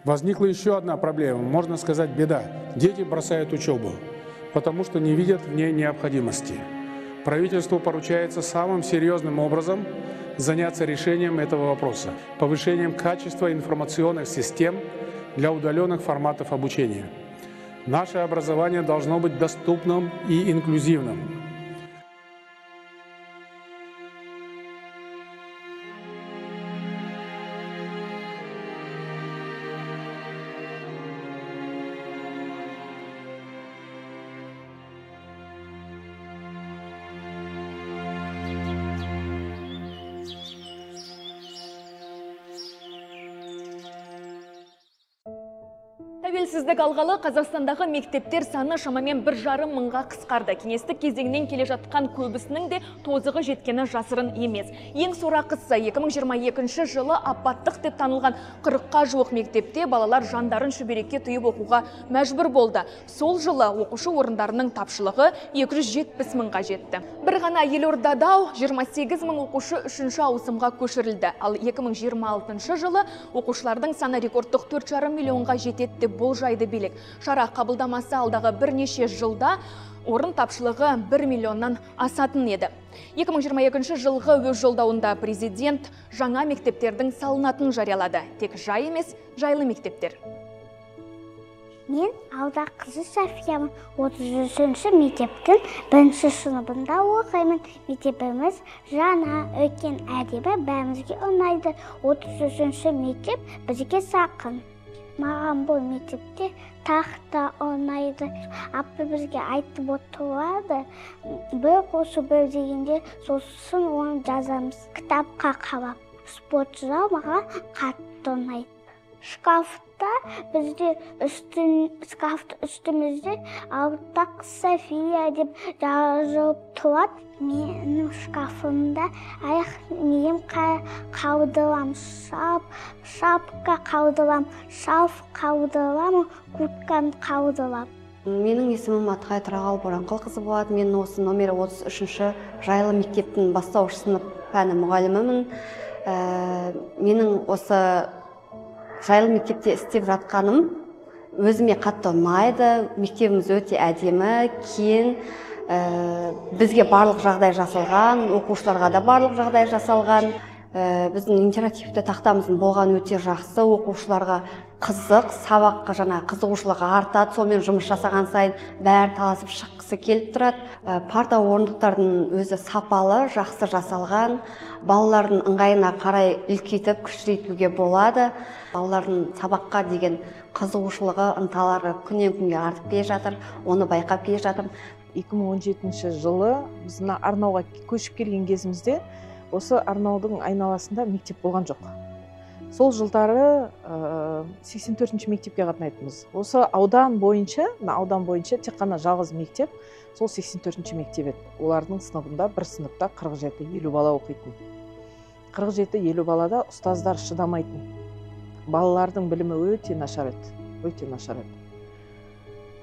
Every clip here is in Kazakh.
Возникла еще одна проблема, можно сказать, беда. Дети бросают учебу, потому что не видят в ней необходимости. Правительству поручается самым серьезным образом заняться решением этого вопроса, повышением качества информационных систем для удаленных форматов обучения. Наше образование должно быть доступным и инклюзивным. Тәуелсіздік алғалы Қазақстандағы мектептер саны шамамен 1,5 мыңға қысқарды. Кеңестік кезеңнен келе жатқан көбісінің де тозығы жеткені жасырын емес. Ең сорақысы 2022 жылы апаттық деп танылған 40-қа жуық мектепте балалар жандарын шүберекке түйіп оқуға мәжбүр болды. Сол жылы оқушы орындарының тапшылығы 270 мыңға жетті. Бір ғана Елордада 28 мың оқушы 3-ші ауысымға көшірілді. Ал 2026 жылы оқушылардың саны рекордтық 4,5 миллионға жетеді бұл жайды билік. Шара қабылдамасы алдағы бірнеше жылда орын тапшылығы 1 миллионнан асатын еді. 2022 жылғы өз жолдауында президент жаңа мектептердің салынатын жариялады. Тек жай емес, жайлы мектептер. Мен алда қызы Софиямын, 33-ші мектептің 1-ші сыныбында оқимын. Мектебіміз жаңа, өткен әдебі бәрімізге ұнайды. 33-ші мектеп бізге жақын. Маған бұл мектепте тақта ұнайды. Апа бізге айтып отырады. Бір қосы бір дегенде сосын оны жазамыз. Кітапқа қалап. Спорт зал маған қатты ұнайды. Шкафта бізде үстімізде алтақ София деп жазылып тұрады. Менің шкафымда аяқ нем қаудылам, шапка қаудылам, шалф қаудылам, курткам қаудылам. Менің есімім Атқай Тұрағал Боранқылқызы болады. Мен осы номер 33-ші жайлы мектептің бастауыш сынып пәні мұғалімімін. Менің осы жайлы мектепте істеп жатқаным өзіме қатты ұнайды. Мектебіміз өте әдемі, кең, бізге барлық жағдай жасалған, оқушыларға да барлық жағдай жасалған. Біздің интерактивті тақтамыздың болған өте жақсы, оқушыларға қызық, сабаққа жаңа қызығушылығы артады. Сонымен жұмыс жасаған сайын бәрі таласып шыққысы келіп тұрады. Парта орындықтардың өзі сапалы, жақсы жасалған. Балалардың ыңғайына қарай үлкейтіп, кішірейтуге болады. Балалардың сабаққа деген қызығушылығы, ынталары күннен күнге артып келе жатыр. Оны байқап келе жатырмын. 2017 жылы біз мына Арнауға көшіп келген кезімізде осы Арнаудың айналасында мектеп болған жоқ. Сол жылдары 84-ші мектепке қатынайтынбыз. Осы аудан бойынша тек қана жалғыз мектеп, сол 84-ші мектеп еді. Олардың сыныбында бір сыныпта 47-50 бала оқитын. 47-50 балада ұстаздар шыдамайтын. Балалардың білімі өте нашар еді.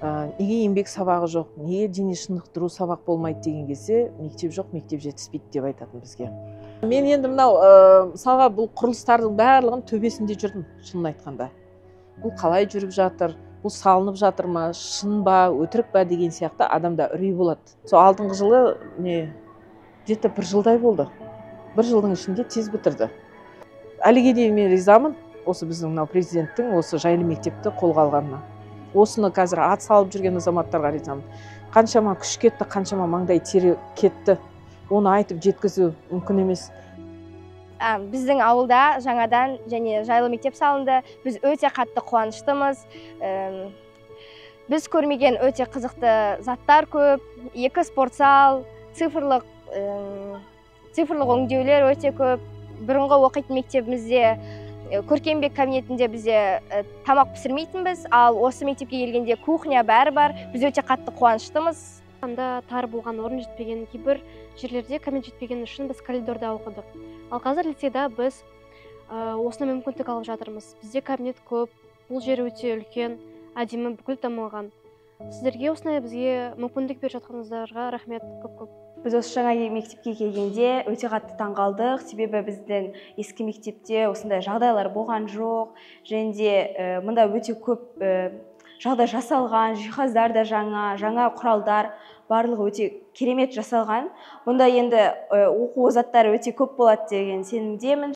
Неге еңбек сабағы жоқ, неге дене шынықтыру сабақ болмайды деген кезде мектеп жоқ, мектеп жетіспейді деп айтатын бізге. Мен енді мынау мысалға бұл құрылыстардың барлығын төбесінде жүрдім, шынын айтқанда. Бұл қалай жүріп жатыр, бұл салынып жатыр ма, шын ба, өтірік ба деген сияқты адамда үрей болады. Сол алдыңғы жылы где-то 1 жылдай болды. 1 жылдың ішінде тез бітірді. Әліге дейін мен ризамын осы біздің президенттің осы жайлы мектепті қолға алғанына. Осыны қазір ат салып жүрген азаматтарға ризамын. Қаншама күш кетті, қаншама маңдай тері кетті. Оны айтып жеткізу мүмкін емес. Біздің ауылда жаңадан және жайлы мектеп салынды. Біз өте қатты қуаныштымыз. Біз көрмеген өте қызықты заттар көп. 2 спорт зал, цифрлық өңдеулер өте көп. Бұрынғы оқитын мектебімізде көркембек кабинетінде бізде тамақ пісірмейтінбіз, ал осы мектепке келгенде кухня бәрі бар. Біз өте қатты қуаныштымыз. Анда тар болған орын жетпеген, кейбір жерлерде кабинет жетпеген үшін біз коридорда оқыдық. Ал қазір лицейда біз осына мүмкіндік алып жатырмыз. Бізде кабинет көп, бұл жер өте үлкен, әдемі, бүкіл дамылған. Сіздерге осындай бізге мүмкіндік беріп жатқаныңыздарға рахмет көп-көп. Біз осы жаңа мектепке келгенде өте қатты таңғалдық, себебі біздің ескі мектепте осындай жағдайлар болған жоқ, және де мұнда өте көп жағдай жасалған, жиһаздар да жаңа құралдар, барлығы өте керемет жасалған. Мұнда енді оқу заттары өте көп болады деген сенімдемін.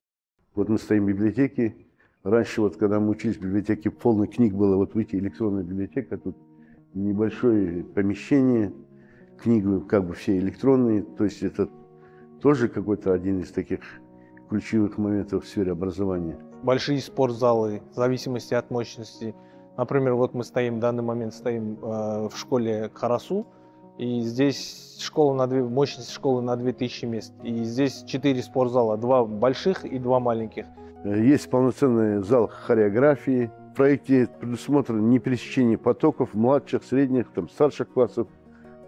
Вот мы стоим в библиотеке. Раньше, вот когда мы учились в библиотеке, полно книг было. Вот видите, электронная библиотека, тут небольшое помещение, книги как бы все электронные. То есть это тоже какой-то один из таких ключевых моментов в сфере образования. Большие спортзалы, в зависимости от мощности. Например, вот мы стоим, в данный момент стоим в школе Карасу, и здесь мощность школы на 2000 мест. И здесь 4 спортзала, 2 больших и 2 маленьких. Есть полноценный зал хореографии. В проекте предусмотрено не пересечение потоков младших, средних, старших классов.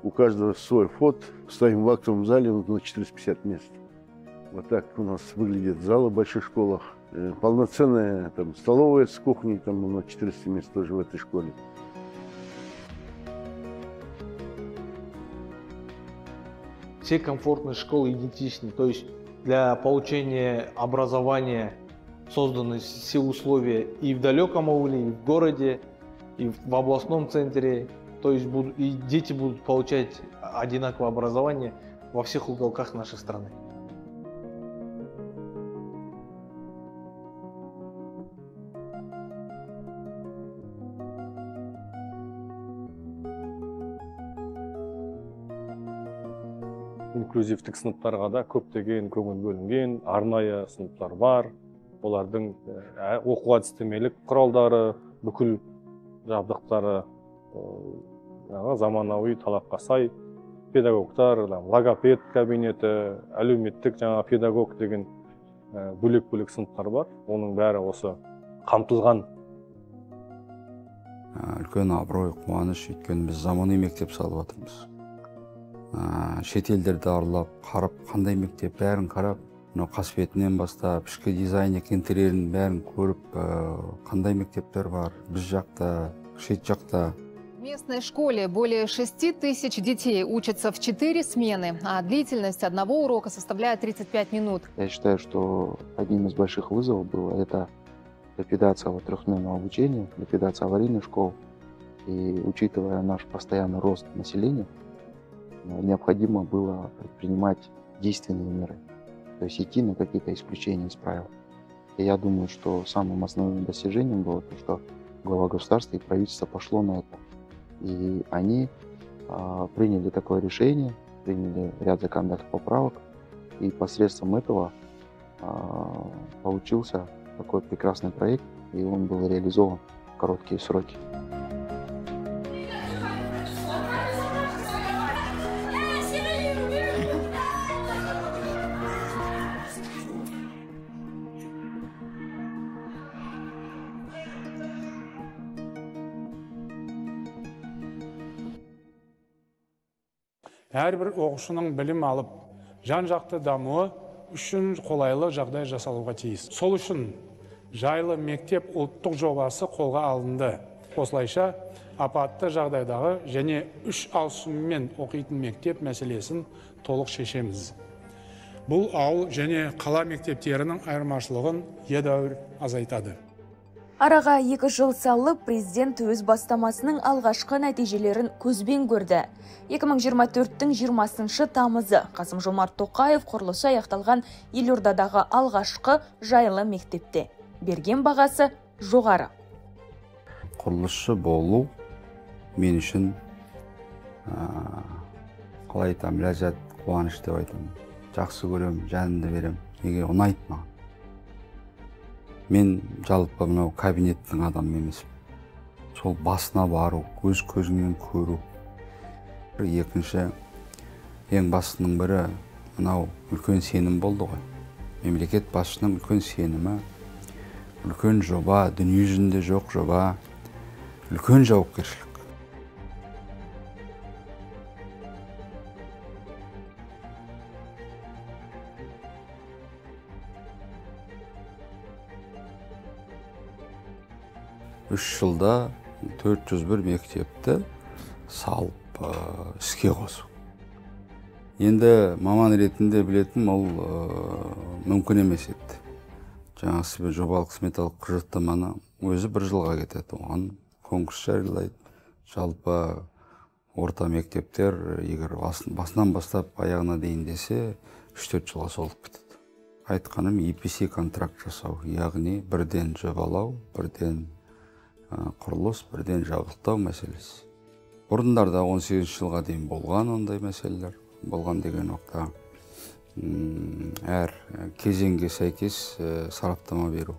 У каждого свой вход. Стоим в актовом зале на 450 мест. Вот так у нас выглядят залы в больших школах. Полноценная столовая с кухней, на 400 мест тоже в этой школе. Все комфортные школы идентичны, то есть для получения образования созданы все условия и в далеком ауле, и в городе, и в областном центре. То есть и дети будут получать одинаковое образование во всех уголках нашей страны. Инклюзивтік сыныптарға да көптеген көңіл бөлінген, арнайы сыныптар бар. Олардың оқу әдістемелік құралдары, бүкіл жабдықтары заманауи талапқа сай. Педагогтар, логопед кабинеті, әлеуметтік педагог деген бөлек-бөлек сыныптар бар. Оның бәрі осы қамтылған. Үлкен абырой, қуаныш, өйткені біз заманауи мектеп салып жатырмыз. Шетелдерді аралап, қарап, қандай мектеп бәрін қарап, қасбетінен бастап, ішкі дизайн интерьерін бәрін көріп, қандай мектептер бар, біз жақта, шет жақта. В местной школе более 6000 детей учатся в 4 смены, а длительность одного урока составляет 35 минут. Я считаю, что одним из больших вызовов было это ликвидация трехсменного обучения, ликвидация аварийных школ. И учитывая наш постоянный рост населения, необходимо было предпринимать действенные меры, то есть идти на какие-то исключения из правил. И я думаю, что самым основным достижением было то, что глава государства и правительство пошло на это. И они приняли такое решение, приняли ряд законодательных поправок, и посредством этого получился такой прекрасный проект, и он был реализован в короткие сроки. Әрбір оқушының білім алып, жан-жақты дамуы үшін қолайлы жағдай жасалуға тиіс. Сол үшін жайлы мектеп ұлттық жобасы қолға алынды. Осылайша апатты жағдайдағы және 3 ауысыммен оқитын мектеп мәселесін толық шешеміз. Бұл ауыл және қала мектептерінің айырмашылығын едәуір азайтады. Араға 2 жыл салып, президент өз бастамасының алғашқы нәтижелерін көзбен көрді. 2024-тің 20 тамызы Қасым-Жомарт Тоқаев құрылысы аяқталған Елордадағы алғашқы жайлы мектепте. Берген бағасы жоғары. Құрылысшы болу мен үшін қалай айтам, ләззат, қуаныш деп айтам. Жақсы көрем, жанымды берем, неге ұнайды маған. Мен жалпы мынау кабинеттің адамы емес. Сол басына бару, көз көзіңмен көру. Екінші, ең басының бірі мынау үлкен сенім болды ғой. Мемлекет басшының үлкен сенімі, үлкен жоба, дүние жүзінде жоқ жоба, үлкен жауапкершілік. Үш жылда 401 мектепті салып іске қосу. Енді маман ретінде білетін ол мүмкін емес еді. Жаңағы себебі жобалық сметалық құжаттаманы өзі 1 жылға кетеді. Оған конкурс жариялайды. Жалпы орта мектептер егер басынан бастап аяғына дейін десе 3-4 жылға созылып кетеді. Айтқаным EPC контракт жасау, яғни бірден жобалау, бірден құрылыс, бірден жабдықтау мәселесі. Бұрындарда 18 жылға дейін болған ондай мәселелер. Болған деген уақытта әр кезеңге сәйкес сараптама беру.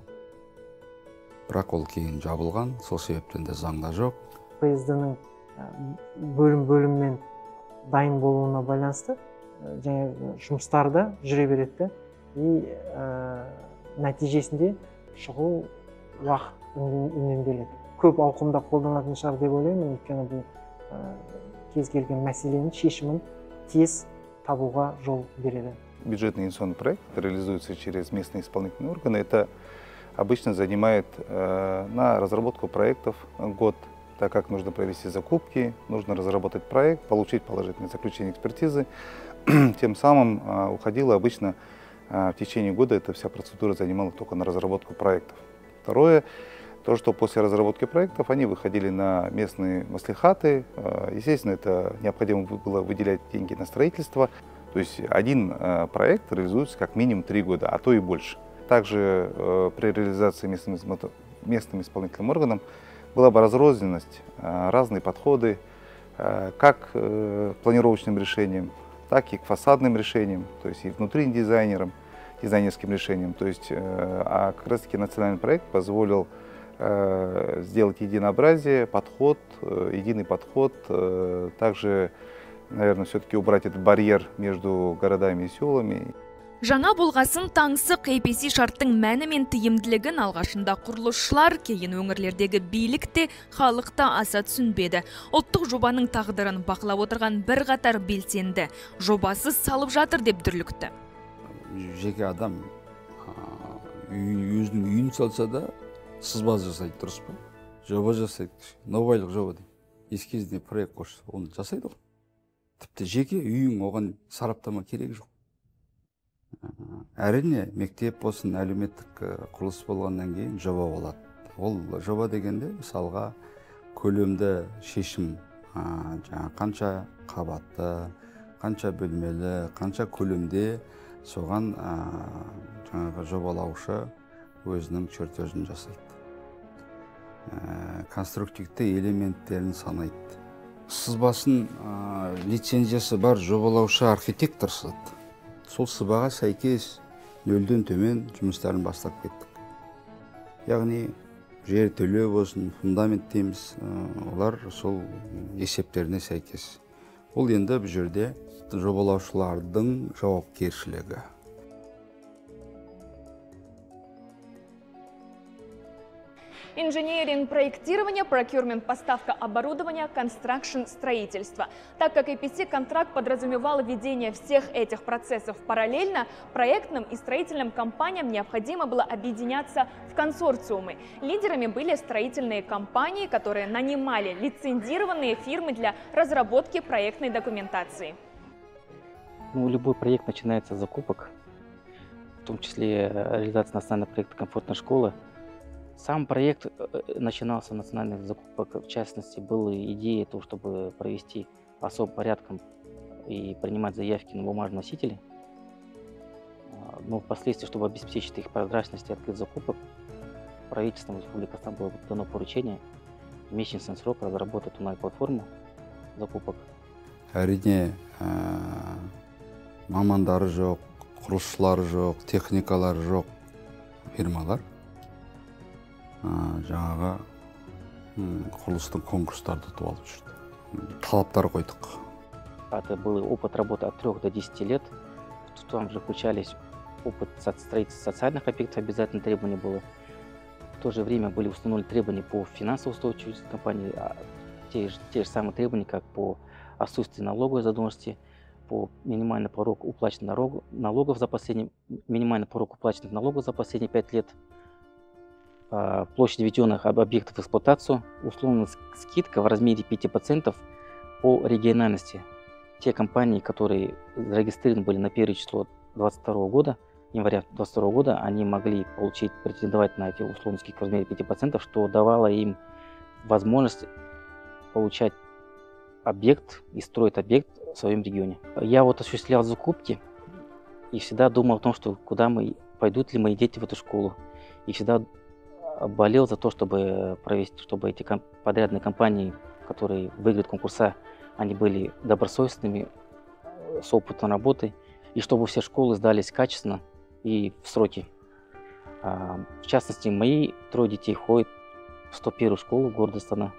Бірақ ол кейін жабылған, сол себептен де заңда жоқ. ПСД-ның бөлім-бөліммен дайын болуына байланысты жаңағы жұмыстарда жүре береді. И нәтижесінде шұғыл уақыт үнемделеді. Көп ауқымда қолданатын шығар деп ойлаймын, өйткені бұл кез келген мәселенің шешімін тез табуға жол береді. Бюджетный инвестиционный проект реализуется через местные исполнительные органы. Это обычно занимает на разработку проектов год, так как нужно провести закупки, нужно разработать проект, получить положительное заключение экспертизы. Тем самым уходило обычно в течение года, эта вся процедура занимала только на разработку проектов. Второе, то, что после разработки проектов они выходили на местные маслихаты. Естественно, это необходимо было выделять деньги на строительство. То есть один проект реализуется как минимум 3 года, а то и больше. Также при реализации местным исполнительным органам была бы разрозненность, разные подходы как к планировочным решениям, так и к фасадным решениям, то есть и внутри дизайнерским решениям. То есть, а как раз таки национальный проект позволил сделать единообразие, подход, единый подход, также, наверное, все-таки убрать этот барьер между городами и селами. Жаңа болғасын таңсық EPC шарттың мәні мен тиімділігін алғашында құрылысшылар, кейін өңірлердегі билікте, халықта аса түсінбеді. Ұлттық жобаның тағдырын бақылап отырған бір қатар белсенді. Жобасы салып жатыр деп дүрлікті. Жеке адам өзінің үйін салса да сызба жасайды, дұрыс па? Жоба жасайды, новайлық жоба дейді. Эскизный проект қосса, оны жасайды ғой. Тіпті жеке үйің оған сараптама керек жоқ. Әрине, мектеп болсын, әлеуметтік құрылыс болғаннан кейін жоба болады. Ол жоба дегенде, мысалға, көлемді шешім, қанша қабатты, қанша бөлмелі, қанша көлемде, соған жаңағы жобалаушы өзінің чертежін жасайды. Конструктивті элементтерін санайды. Сызбасын лицензиясы бар жобалаушы архитектор сызады. Сол сызбаға сәйкес нөлден төмен жұмыстарын бастап кеттік. Яғни жертөле болсын, фундамент дейміз, олар сол есептеріне сәйкес. Ол енді бұл жерде жобалаушылардың жауапкершілігі. Инженеринг, проектирование, procurement, поставка оборудования, construction, строительство. Так как EPC-контракт подразумевал ведение всех этих процессов параллельно, проектным и строительным компаниям необходимо было объединяться в консорциумы. Лидерами были строительные компании, которые нанимали лицензированные фирмы для разработки проектной документации. Любой проект начинается с закупок, в том числе реализация национального проекта «Комфортная школа». Сам проект начинался с национальных закупок. В частности, была идея, чтобы провести особым порядком и принимать заявки на бумажные носители. Но впоследствии, чтобы обеспечить их прозрачность и открыть закупок, правительством Республики Казахстан было дано поручение в месячный срок разработать онлайн-платформу закупок. Әрине, мамандары жоқ, құрылысшылары жоқ, техникалары жоқ фирмалар жаңағы құрылыстың конкурстарды ұтып алып жүрді. Талаптар қойдық. Это был опыт работы от 3 до 10 лет. Там же включались опыт строительства социальных объектов, обязательно требования было. В то же время были установлены требования по финансовой устойчивости компании, те же самые требования, как по отсутствию налоговой задолженности, по минимальный порог уплаченных налогов за последние 5 лет, площадь введенных объектов в эксплуатацию, условно скидка в размере 5% по региональности. те компании, которые зарегистрированы были на первое число 22 года, января 22 года, они могли претендовать на эти условные скидки в размере 5%, что давало им возможность получать объект и строить объект в своем регионе. Я вот осуществлял закупки и всегда думал о том, что пойдут ли мои дети в эту школу. И всегда болел за то, чтобы эти подрядные компании, которые выиграют конкурса, они были добросовестными, с опытом работы, и чтобы все школы сдались качественно и в сроки. В частности, мои 3 детей ходят в 101-ю школу города Астана.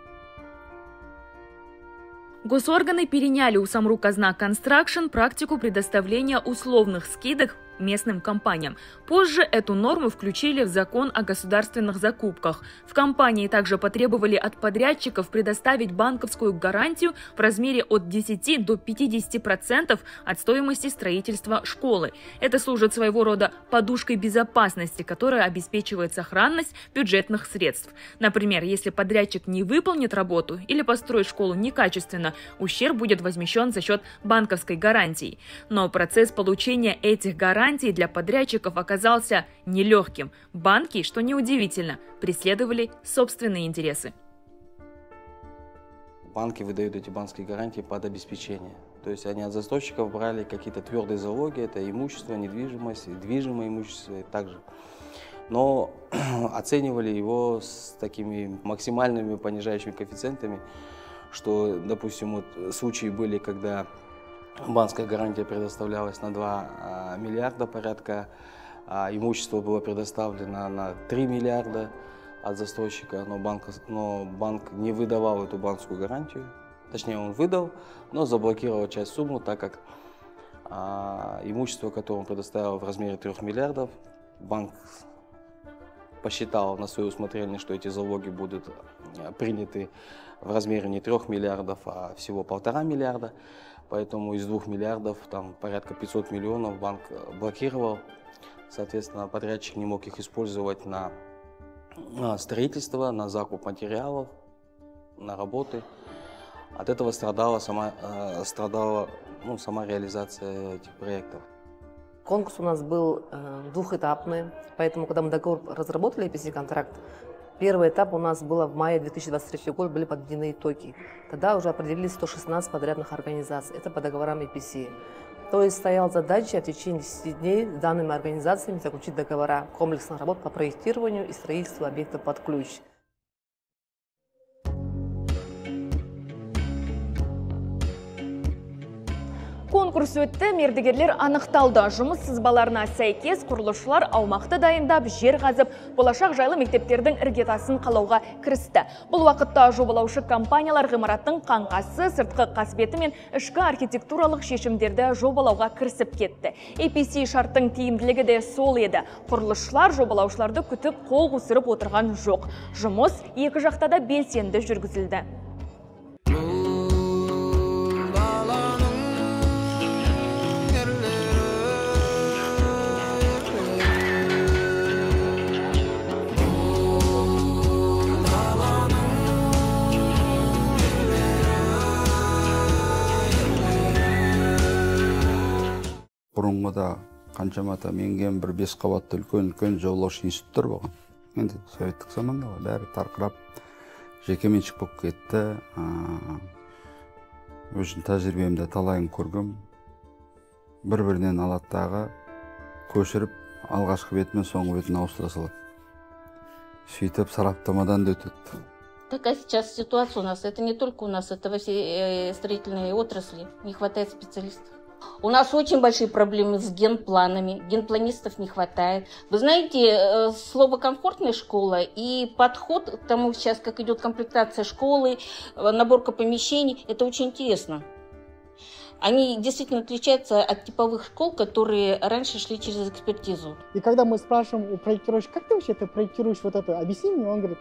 Госорганы переняли у Самру-Казна Construction практику предоставления условных скидок местным компаниям. Позже эту норму включили в закон о государственных закупках. В компании также потребовали от подрядчиков предоставить банковскую гарантию в размере от 10 до 50% от стоимости строительства школы. Это служит своего рода подушкой безопасности, которая обеспечивает сохранность бюджетных средств. Например, если подрядчик не выполнит работу или построит школу некачественно, ущерб будет возмещен за счет банковской гарантии. Но процесс получения этих гарантий для подрядчиков оказался нелегким. Банки, что неудивительно, преследовали собственные интересы. Банки выдают эти банковские гарантии под обеспечение. То есть они от застройщиков брали какие-то твердые залоги, это имущество, недвижимость, движимое имущество также. Но оценивали его с такими максимальными понижающими коэффициентами, что, допустим, вот случаи были, когда банковская гарантия предоставлялась на 2 миллиарда порядка, а имущество было предоставлено на 3 миллиарда от застройщика, но банк не выдавал эту банковскую гарантию. Точнее, он выдал, но заблокировал часть суммы, так как имущество, которое он предоставил в размере 3 миллиардов, банк посчитал на свое усмотрение, что эти залоги будут приняты в размере не 3 миллиардов, а всего 1,5 миллиарда. Поэтому из 2 миллиардов, там порядка 500 миллионов банк блокировал. Соответственно, подрядчик не мог их использовать на строительство, на закуп материалов, на работы. От этого страдала сама реализация этих проектов. Конкурс у нас был двухэтапный, поэтому, когда мы договор разработали, EPC-контракт, первый этап у нас было в мае 2023 года, были подведены итоги. Тогда уже определились 116 подрядных организаций, это по договорам EPC. То есть стояла задача в течение 10 дней с данными организациями заключить договора комплексных работ по проектированию и строительству объектов под ключ. Конкурс өтті, мердігерлер анықталды. Жұмыс сызбаларына сәйкес құрылысшылар аумақты дайындап, жер қазып, болашақ жайлы мектептердің іргетасын қалауға кірісті. Бұл уақытта жобалаушы компаниялар ғимараттың қаңқасы, сыртқы қасбеті мен ішкі архитектуралық шешімдерді жобалауға кірісіп кетті. EPC шарттың тиімділігі де сол еді. Құрылысшылар жобалаушыларды күтіп қол қусырып отырған жоқ. Жұмыс екі жақта да белсенді жүргізілді. Бұрынғыда қаншамата менген бір 5 қабатты үлкен жолаушы институттар болған. Енді советтік заманда бәрі тарқырап, жекеменшік болып кетті. Өзім тәжірибемде талайын көргім. Бір-бірінен алаттағы көшіріп, алғашқы бетімен соңғы бетін ауыстыра салады. Сөйтіп сараптамадан да өтеді. Такая сейчас ситуация у нас. Это не только у нас, это во всей строительной отрасли. Не хватает специалистов. У нас очень большие проблемы с генпланами, генпланистов не хватает. Вы знаете, слово «комфортная школа» и подход к тому сейчас, как идет комплектация школы, наборка помещений, это очень интересно. Они действительно отличаются от типовых школ, которые раньше шли через экспертизу. И когда мы спрашиваем у проектировщика, как ты вообще это проектируешь, вот это, объясни мне, он говорит,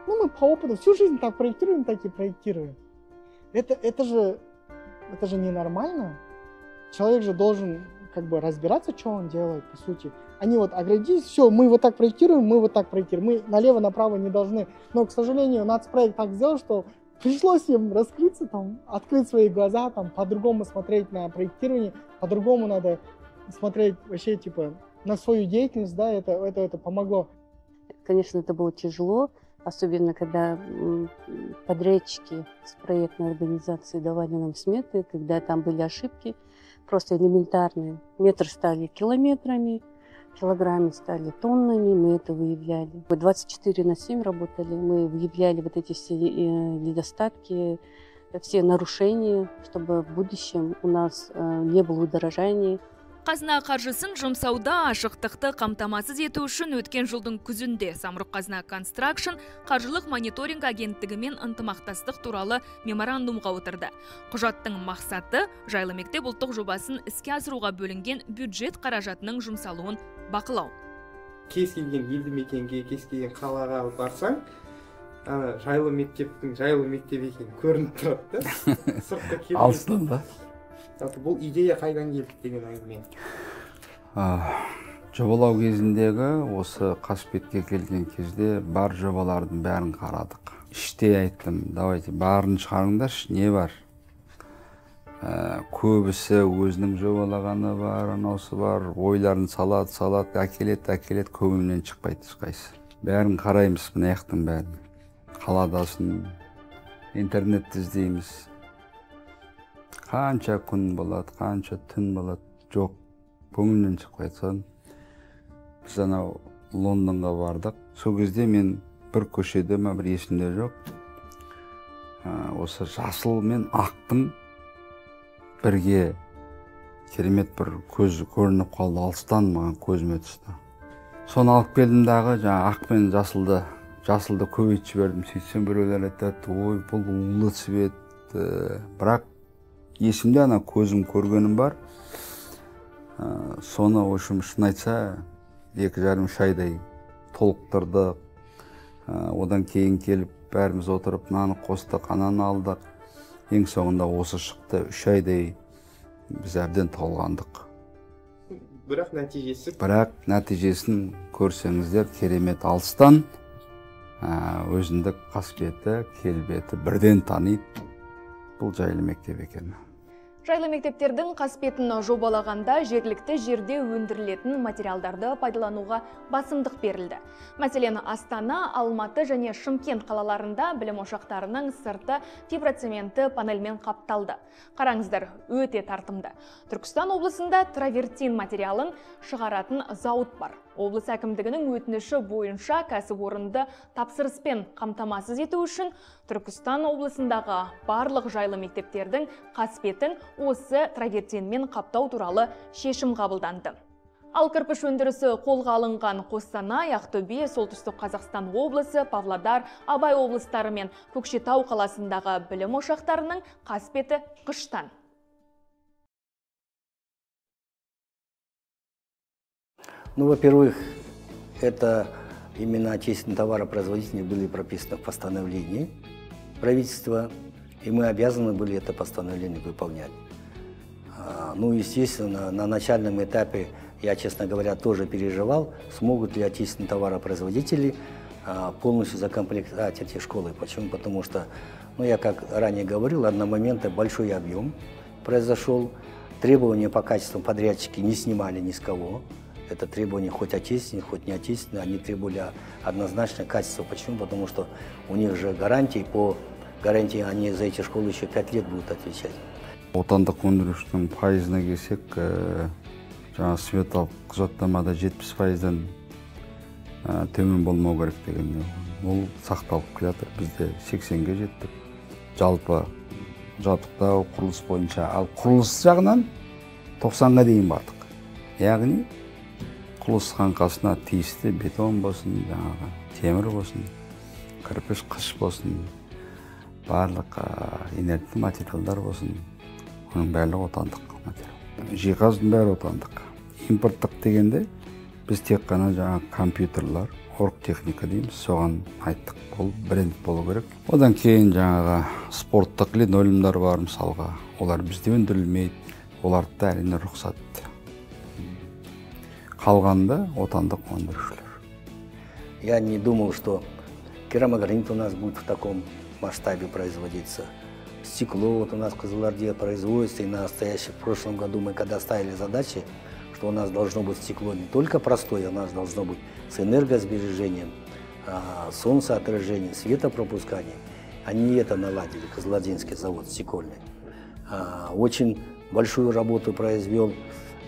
ну мы по опыту всю жизнь так проектируем, так и проектируем. Это же ненормально. Человек же должен как бы разбираться, что он делает, по сути. Они вот оградились, все, мы вот так проектируем, мы вот так проектируем. Мы налево-направо не должны. Но, к сожалению, нацпроект так сделал, что пришлось им раскрыться, там, открыть свои глаза, там, по-другому смотреть на проектирование, по-другому надо смотреть вообще, типа, на свою деятельность, да, это помогло. Конечно, это было тяжело, особенно когда подрядчики с проектной организации давали нам сметы, когда там были ошибки, просто элементарные. Метры стали километрами, килограммы стали тоннами, мы это выявляли. 24/7 работали, мы выявляли вот эти все недостатки, все нарушения, чтобы в будущем у нас не было удорожания. Қазына қаржысын жұмсауда ашықтықты қамтамасыз ету үшін өткен жылдың күзінде Самұрық-Қазына Construction қаржылық мониторинг агенттігімен ынтымақтастық туралы меморандумға отырды. Құжаттың мақсаты жайлы мектеп ұлттық жобасын іске асыруға бөлінген бюджет қаражатының жұмсалуын бақылау. Кез келген елді мекенге, кез келген қалаға барсаң, жайлы мектептің жайлы мектеп екені көрініп тұрады да. Сыртқа келіп. Алыстан ба? Бұл идея қайдан келді деген әңгіме? Жобалау кезіндегі осы Қасбетке келген кезде бар жобалардың бәрін қарадық. Іште айттым, давайте барын шығарыңдаршы, не бар? Көбісі өзінің жобалағаны бар, анаусы бар, ойларын салады, әкелет, көңілінен шықпайды ешқайсы. Бәрін қараймыз, мына яқтың бәрін. Қаладасын, интернетті іздейміз. Қанша күн болады, қанша түн болады, жоқ, көңілінен шықпайды. Содан біз анау Лондонға бардық. Сол кезде мен бір көшеде бір есімде жоқ. Осы жасыл мен ақтың бірге керемет бір көзі көрініп қалды, алыстан маған көзіме түсті. Соны алып келдім дағы, ақ пен жасылды көбейтіп жібердім. Сөйтсем біреулер айтады, ой, бұл улы цвет, бірақ есімде ана көзім көргенім бар. Соны өшім шын айтса, 2,5 айдай толықтырдық. Одан кейін келіп, бәріміз отырып, наны қостық, ананы алдық. Ең соңында осы шықты, 3 айдай біз әбден толғандық. Бірақ нәтижесін көрсеңіздер, керемет алыстан өзіндік Қасбеті, келбеті бірден таниды. Бұл жайлы мектеп екен. Жайлы мектептердің Қасбетін жобалағанда жергілікті жерде өндірілетін материалдарды пайдалануға басымдық берілді. Мәселен, Астана, Алматы және Шымкент қалаларында білім ошақтарының сырты фиброцементті панельмен қапталды. Қараңыздар, өте тартымды. Түркістан облысында травертин материалын шығаратын зауыт бар. Облыс әкімдігінің өтініші бойынша кәсіпорынды тапсырыспен қамтамасыз ету үшін Түркістан облысындағы барлық жайлы мектептердің Қасбетін осы травертинмен қаптау туралы шешім қабылданды. Ал кірпіш өндірісі қолға алынған Қостанай, Ақтөбе, Солтүстік Қазақстан облысы, Павлодар, Абай облыстары мен Көкшетау қаласындағы білім ошақтарының Қасбеті қыштан. Ну, во-первых, это именно отечественные товаропроизводители были прописаны в постановлении правительства, и мы обязаны были это постановление выполнять. Ну, естественно, на начальном этапе я, честно говоря, тоже переживал, смогут ли отечественные товаропроизводители полностью закомплектовать эти школы. Почему? Потому что, ну, я как ранее говорил, одномоментно большой объем произошел, требования по качеству подрядчики не снимали ни с кого. Это требования хоть отечественные, хоть не отечественные, они требовали однозначно качества. Почему? Потому что у них же гарантии, по гарантии они за эти школы еще 5 лет будут отвечать. Отандық өндірушінің пайызына келсек, жаңа сметалық құжаттамада 70%-дан төмен болмау керек дегенде. Ол сақталып келатыр, бізде 80-ге жеттік. Жалпы жабдықтау, құрылыс бойынша, ал құрылыс жағынан 90-ға дейін бардық. Яғни құрылыс қаңқасына тиісті бетон болсын, жаңағы темір болсын, кірпіш, қыш болсын, барлық инертті материалдар болсын, оның бәрі отандық материал. Жиһаздың бәрі отандық. Импорттық дегенде біз тек қана жаңағы компьютерлар, оргтехника дейміз, соған айттық, бұл бренд болу керек. Одан кейін жаңағы спорттық линолеумдар бар мысалға, олар бізде өндірілмейді, оларды әрине рұқсат. Қалғанда отандық өндірушілер. Я не думал, что Керамогранит у нас будет в таком масштабе производиться. Стекло вот у нас в Кызылорде производится, и на настоящем, в прошлом году мы когда ставили задачи, что у нас должно быть стекло не только простое, у нас должно быть с энергосбережением, солнцеотражением, светопропусканием. Они это наладили, Кызылординский завод стекольный. Очень большую работу произвел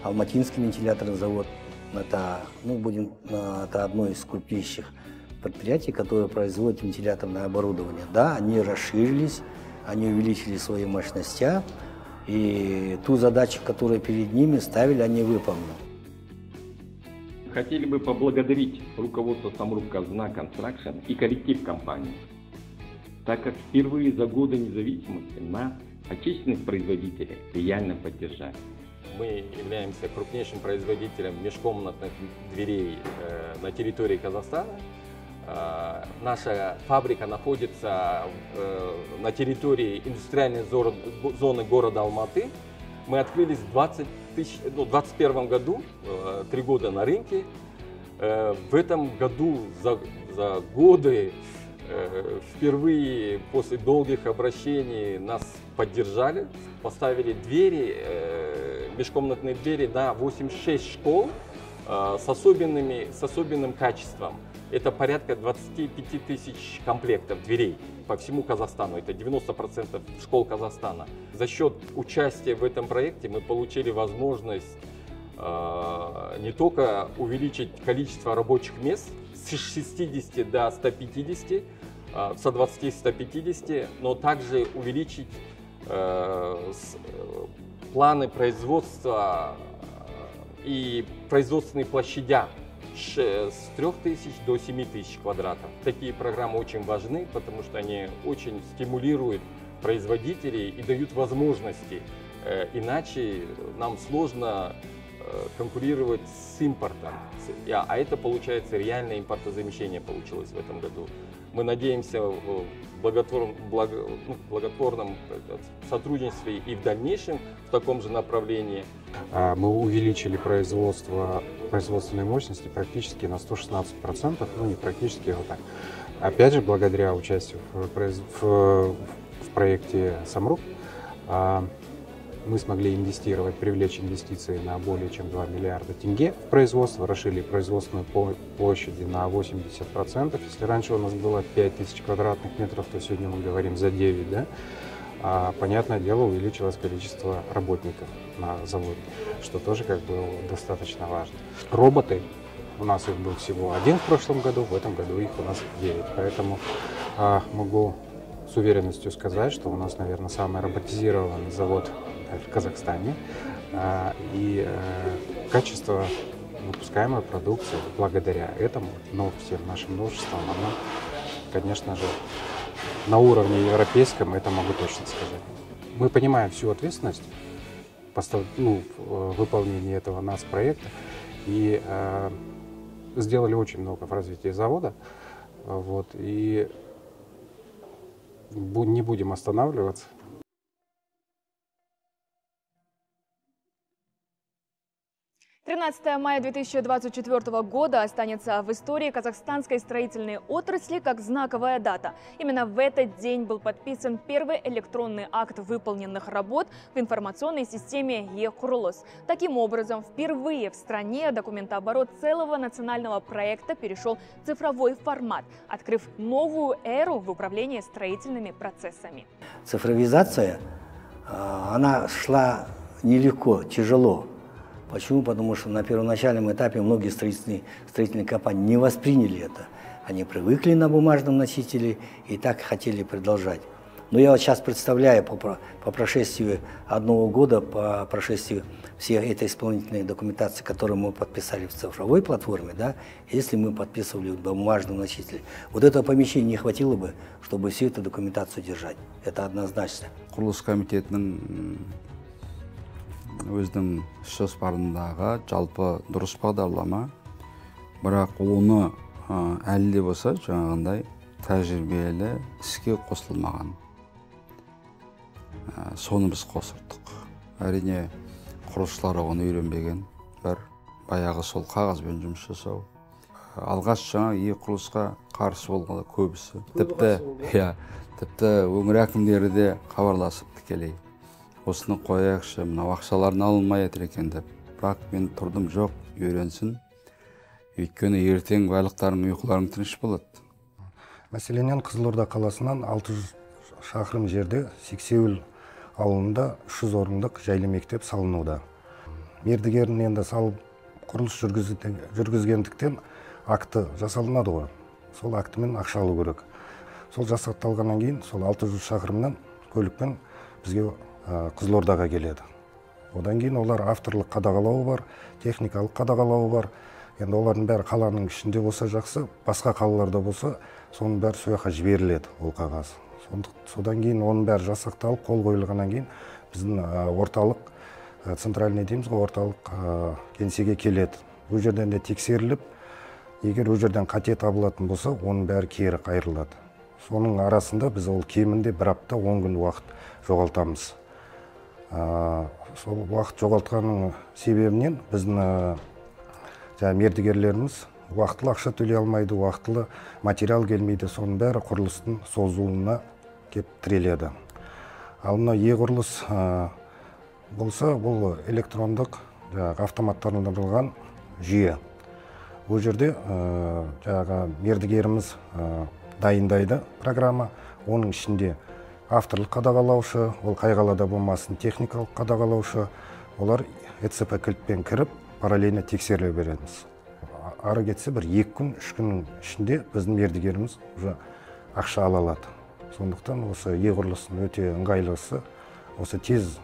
Алматинский вентиляторный завод. Это, это одно из крупнейших предприятий, которое производит вентиляторное оборудование. Да, они расширились, они увеличили свои мощности, и ту задачу, которую перед ними ставили, они выполнили. Хотели бы поблагодарить руководство Самрук Казна Construction и коллектив компании, так как впервые за годы независимости нас, отечественных производителей, реально поддержали. Мы являемся крупнейшим производителем межкомнатных дверей на территории Казахстана. Наша фабрика находится на территории индустриальной зоны города Алматы. Мы открылись в 2021 году, 3 года на рынке. В этом году за годы впервые после долгих обращений нас поддержали, поставили двери, межкомнатные двери на 86 школ с особенным качеством. Это порядка 25 тысяч комплектов дверей по всему Казахстану. Это 90% школ Казахстана. За счет участия в этом проекте мы получили возможность не только увеличить количество рабочих мест с 60 до 150, со 20-150, но также увеличить планы производства и производственные площади с 3000 до 7000 квадратов. Такие программы очень важны, потому что они очень стимулируют производителей и дают возможности. Иначе нам сложно конкурировать с импортом. А это, получается, реальное импортозамещение получилось в этом году. Мы надеемся в благотворном сотрудничестве и в дальнейшем в таком же направлении. Мы увеличили производственной мощности практически на 116%, ну не практически, а вот так. Опять же, благодаря участию в проекте «Самрук», мы смогли привлечь инвестиции на более чем 2 миллиарда тенге в производство, расширили производственную площади на 80%. Если раньше у нас было 5000 квадратных метров, то сегодня мы говорим за 9, да? Понятное дело, увеличилось количество работников на заводе, что тоже как бы достаточно важно. Роботы, у нас их был всего 1 в прошлом году, в этом году их у нас 9, поэтому могу с уверенностью сказать, что у нас, наверное, самый роботизированный завод в Казахстане, и качество выпускаемой продукции благодаря этому, но всем нашим новшествам, оно, конечно же, на уровне европейском, это могу точно сказать. Мы понимаем всю ответственность выполнения этого проекта и сделали очень много в развитии завода, вот, и не будем останавливаться. 13 мая 2024 года останется в истории казахстанской строительной отрасли как знаковая дата. Именно в этот день был подписан первый электронный акт выполненных работ в информационной системе Е-Курулус. Таким образом, впервые в стране документооборот целого национального проекта перешел в цифровой формат, открыв новую эру в управлении строительными процессами. Цифровизация, она шла нелегко, тяжело. Почему? Потому что на первоначальном этапе многие строительные компании не восприняли это. Они привыкли на бумажном носителе и так хотели продолжать. Но я вот сейчас представляю по прошествии 1 года, по прошествии всей этой исполнительной документации, которую мы подписали в цифровой платформе, да, если мы подписывали в бумажном носителе, вот этого помещения не хватило бы, чтобы всю эту документацию держать. Это однозначно. Құрылыс комитетінің өзінің жоспарындағы жалпы дұрыс бағдарлама, бірақ оны әлі де болса жаңағындай тәжірибелі іске қосылмаған. Соны біз қосырдық. Әрине құрылысшылар оны үйренбеген, бір баяғы сол қағазбен жұмыс жасау, алғаш жаңа екі құрылысқа қарсы болғанда көбісі. Тіпті өңір әкімдері де хабарласып тікелей. Осыны қояйықшы, мынау ақшаларын алынмай жатыр екен деп. Бірақ мен тұрдым, жоқ, үйренсін. Өйткені ертең байлықтарың, ұйқыларың тыныш болады. Мәселенен Қызылорда қаласынан 600 шақырым жерде Сексеуіл ауылында 300 орындық жайлы мектеп салынуда. Мердігерін енді салып құрылыс жүргізгендіктен акты жасалынады ғой. Сол актымен ақша алу керек. Сол жасақталғаннан кейін сол 600 шақырымнан көлікпен бізге Қызылордаға келеді. Одан кейін олар авторлық қадағалауы бар, техникалық қадағалауы бар. Енді олардың бәрі қаланың ішінде болса жақсы, басқа қалаларда болса, соның бәрі сояққа жіберіледі ол қағаз. Содан кейін оның бәрі жасақталып, қол қойылғаннан кейін біздің орталық, центральный дейміз ғой, орталық кеңсеге келеді. Ол жерден де тексеріліп, егер ол жерден қате табылатын болса, оның бәрі кері қайырылады. Соның арасында біз ол кемінде бір апта 10 күн уақыт жоғалтамыз. Сол уақыт жоғалтқанның себебінен біздің мердігерлеріміз уақытылы ақша төлей алмайды, уақытылы материал келмейді, соның бәрі құрылыстың созылуына кеп тіреледі. Ал мына құрылыс болса, бұл электрондық автоматтандырылған жүйе. Бұл жерде мердігеріміз дайындайды программа, оның ішінде авторлық қадағалаушы, ол қай қалада болмасын техникалық қадағалаушы, олар ЭЦП кілтпен кіріп, параллельно тексеріле береміз. Ары кетсе бір 2 күн, 3 күннің ішінде біздің мердігеріміз уже ақша ала алады. Сондықтан осы құрылыстың өте ыңғайлысы, осы тез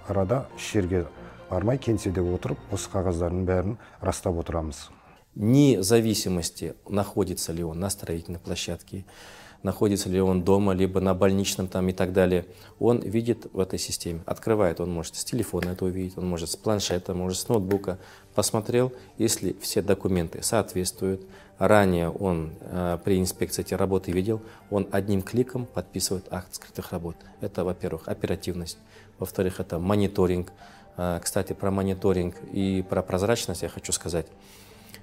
арада іс жерге бармай кеңседе отырып, осы қағаздардың бәрін растап отырамыз. Вне зависимости, находится ли он на строительной площадке, находится ли он дома, либо на больничном там и так далее, он видит в этой системе. Открывает, он может с телефона это увидеть, он может с планшета, может с ноутбука. Посмотрел, если все документы соответствуют, ранее он при инспекции эти работы видел, он одним кликом подписывает акт скрытых работ. Это, во-первых, оперативность, во-вторых, это мониторинг. Кстати, про мониторинг и про прозрачность я хочу сказать.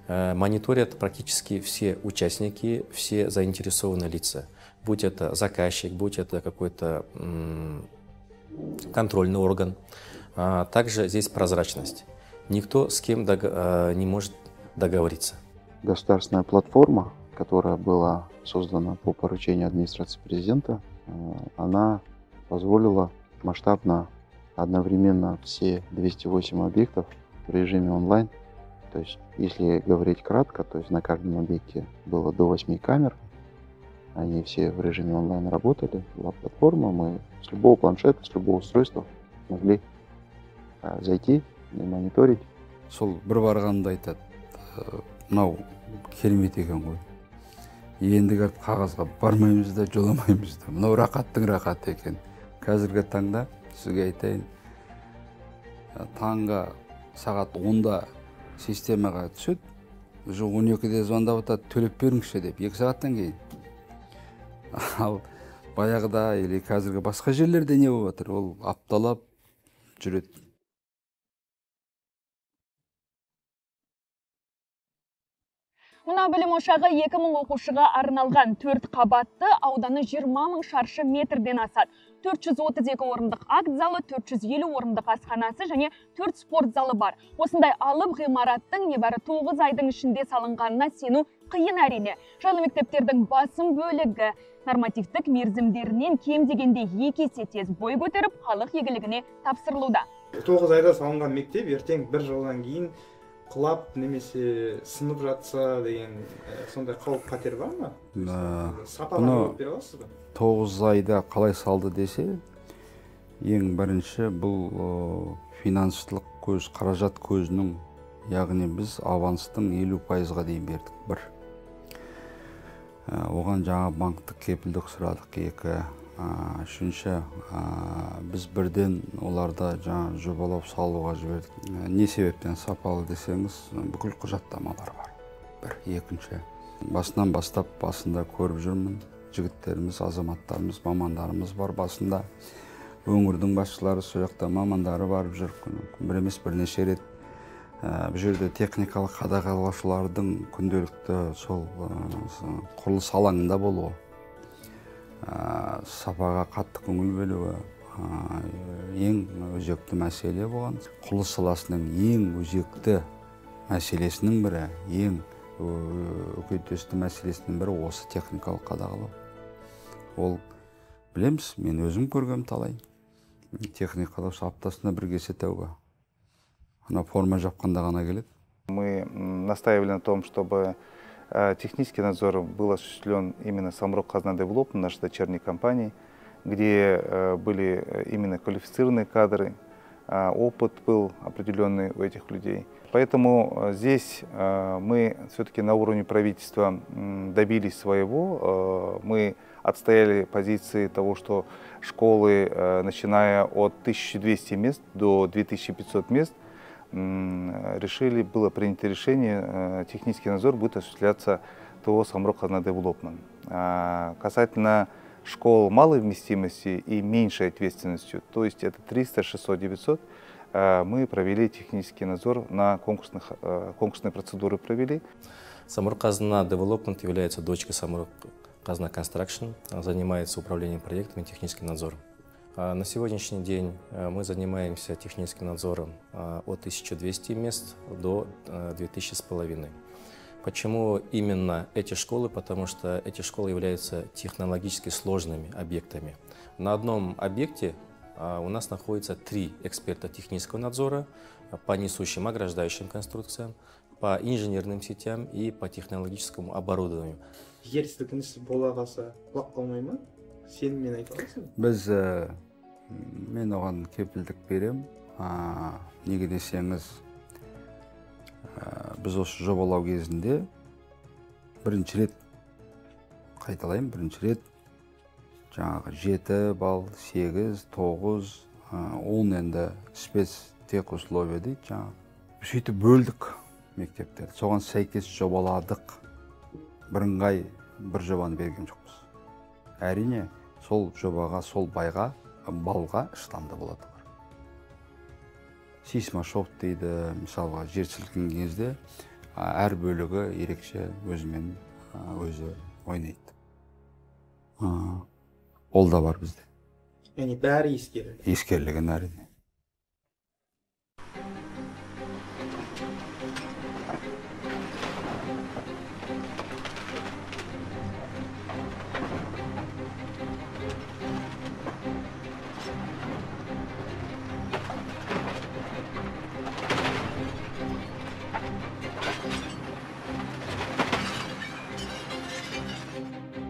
Мониторят практически все участники, все заинтересованные лица. Будь это заказчик, будь это какой-то контрольный орган. Также здесь прозрачность. Никто с кем не может договориться. Государственная платформа, которая была создана по поручению администрации президента, она позволила масштабно одновременно все 208 объектов в режиме онлайн. То есть, если говорить кратко, то есть на каждом объекте было до 8 камер, они все в режиме онлайн работали, была платформа, мы с любого планшета, с любого устройства могли зайти и мониторить. Сол бір барғанда айтады, мынау керемет екен ғой. Ендігі қағазға бармаймыз да, жоламаймыз да. Мынау рақаттың рақаты екен. Қазіргі таңда сізге айтайын, таңға сағат 10-да системаға түседі, уже 12-де звондап атады, төлеп беріңізші деп, 2 сағаттан кейін. Ал баяғыда или қазіргі басқа жерлерде не болып жатыр, ол апталап жүреді. Мына білім ошағы 2000 оқушыға арналған 4 қабатты, ауданы 20.000 шаршы метрден асады. 432 орындық акт залы, 450 орындық асханасы және 4 спорт залы бар. Осындай алып ғимараттың небәрі 9 айдың ішінде салынғанына сену қиын әрине. Жайлы мектептердің басым бөлігі нормативтік мерзімдерінен кем дегенде 2 есе тез бой көтеріп, халық игілігіне тапсырылуда. 9 айда салынған мектеп ертең 1 жылдан кейін құлап немесе сынып жатса деген сондай қауіп қатер бар ма? Сапаға жауап бере аласыз ба? 9 айда қалай салды десе, ең бірінші бұл финанстылық көз, қаражат көзінің, яғни біз аванстың 50%-ға дейін бердік, бір. Оған жаңа банктық кепілдік сұрадық, 2. Үшінші, біз бірден оларда жаңа жобалап салуға жібердік. Не себептен сапалы десеңіз, бүкіл құжаттамалар бар. Бір. Екінші, басынан бастап басында көріп жүрмін. Жігіттеріміз, азаматтарымыз, мамандарымыз бар басында. Өңірдің басшылары, сол жақта мамандары барып жүр. Бір емес бірнеше рет бұл жерде техникалық қадағалаушылардың күнделікті сол құрылыс алаңында болуы, сапаға қатты көңіл бөлуі ең өзекті мәселе болған. Құрылыс саласының ең өзекті мәселесінің бірі, ең көкейтесті мәселесінің бірі осы техникалық қадағалау. Ол білеміз, мен өзім көргем талай. Техникалаушы аптасына бір кесе тәуба. Ана форма жапқанда ғана келеді. Мы настаивали на том, чтобы технический надзор был осуществлен именно Самрұқ-Қазына Девелопмент, нашей дочерней компании, где были именно квалифицированные кадры, опыт был определенный у этих людей. Поэтому здесь мы все-таки на уровне правительства добились своего. Мы отстояли позиции того, что школы, начиная от 1200 мест до 2500 мест, было принято решение, технический надзор будет осуществляться ТО Самрұқ-Қазына Девелопмент. Касательно школ малой вместимости и меньшей ответственностью, то есть это 300, 600, 900, мы провели технический надзор на конкурсные процедуры провели. Самрұқ-Қазына Девелопмент является дочкой Самрұқ-Қазына Construction, занимается управлением проектами и техническим надзором. На сегодняшний день мы занимаемся техническим надзором от 1200 мест до 2500. Почему именно эти школы? Потому что эти школы являются технологически сложными объектами. На одном объекте у нас находится 3 эксперта технического надзора по несущим ограждающим конструкциям, по инженерным сетям и по технологическому оборудованию. Мен оған кепілдік берем. Неге десеңіз, біз осы жобалау кезінде бірінші рет, қайталайым, бірінші рет жаңағы 7 балл, 8, 9, 10 енді спец тех условия дейді жаңағы. Сөйтіп бөлдік мектептерді. Соған сәйкес жобаладық. Бірыңғай бір жобаны берген жоқпыз. Әрине, сол жобаға, сол байға, балға штамды болады. Сейсмошок дейді, мысалға жер сілкінген кезде әр бөлігі ерекше өзімен өзі ойнайды. Ол да бар бізде. Яғни бәрі ескерілген. Ескерілген әрине.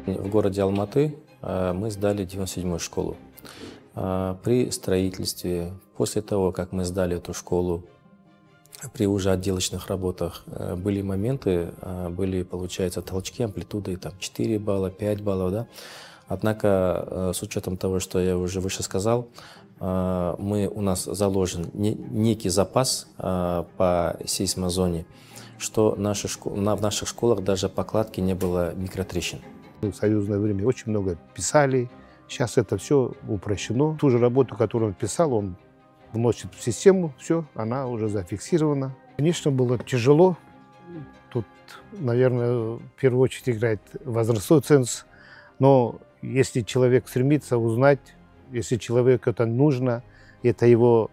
В городе Алматы мы сдали 97-ю школу. При строительстве, после того, как мы сдали эту школу, при уже отделочных работах, были моменты, были, получается, толчки амплитудой там, 4 балла, 5 баллов. Да? Однако, с учетом того, что я уже выше сказал, у нас заложен некий запас по сейсмозоне, что в наших школах даже по кладке не было микротрещин. В союзное время очень много писали, сейчас это все упрощено. Ту же работу, которую он писал, он вносит в систему, все, она уже зафиксирована. Конечно, было тяжело. Тут, наверное, в первую очередь играет возрастной ценз. Но если человек стремится узнать, если человеку это нужно, это его,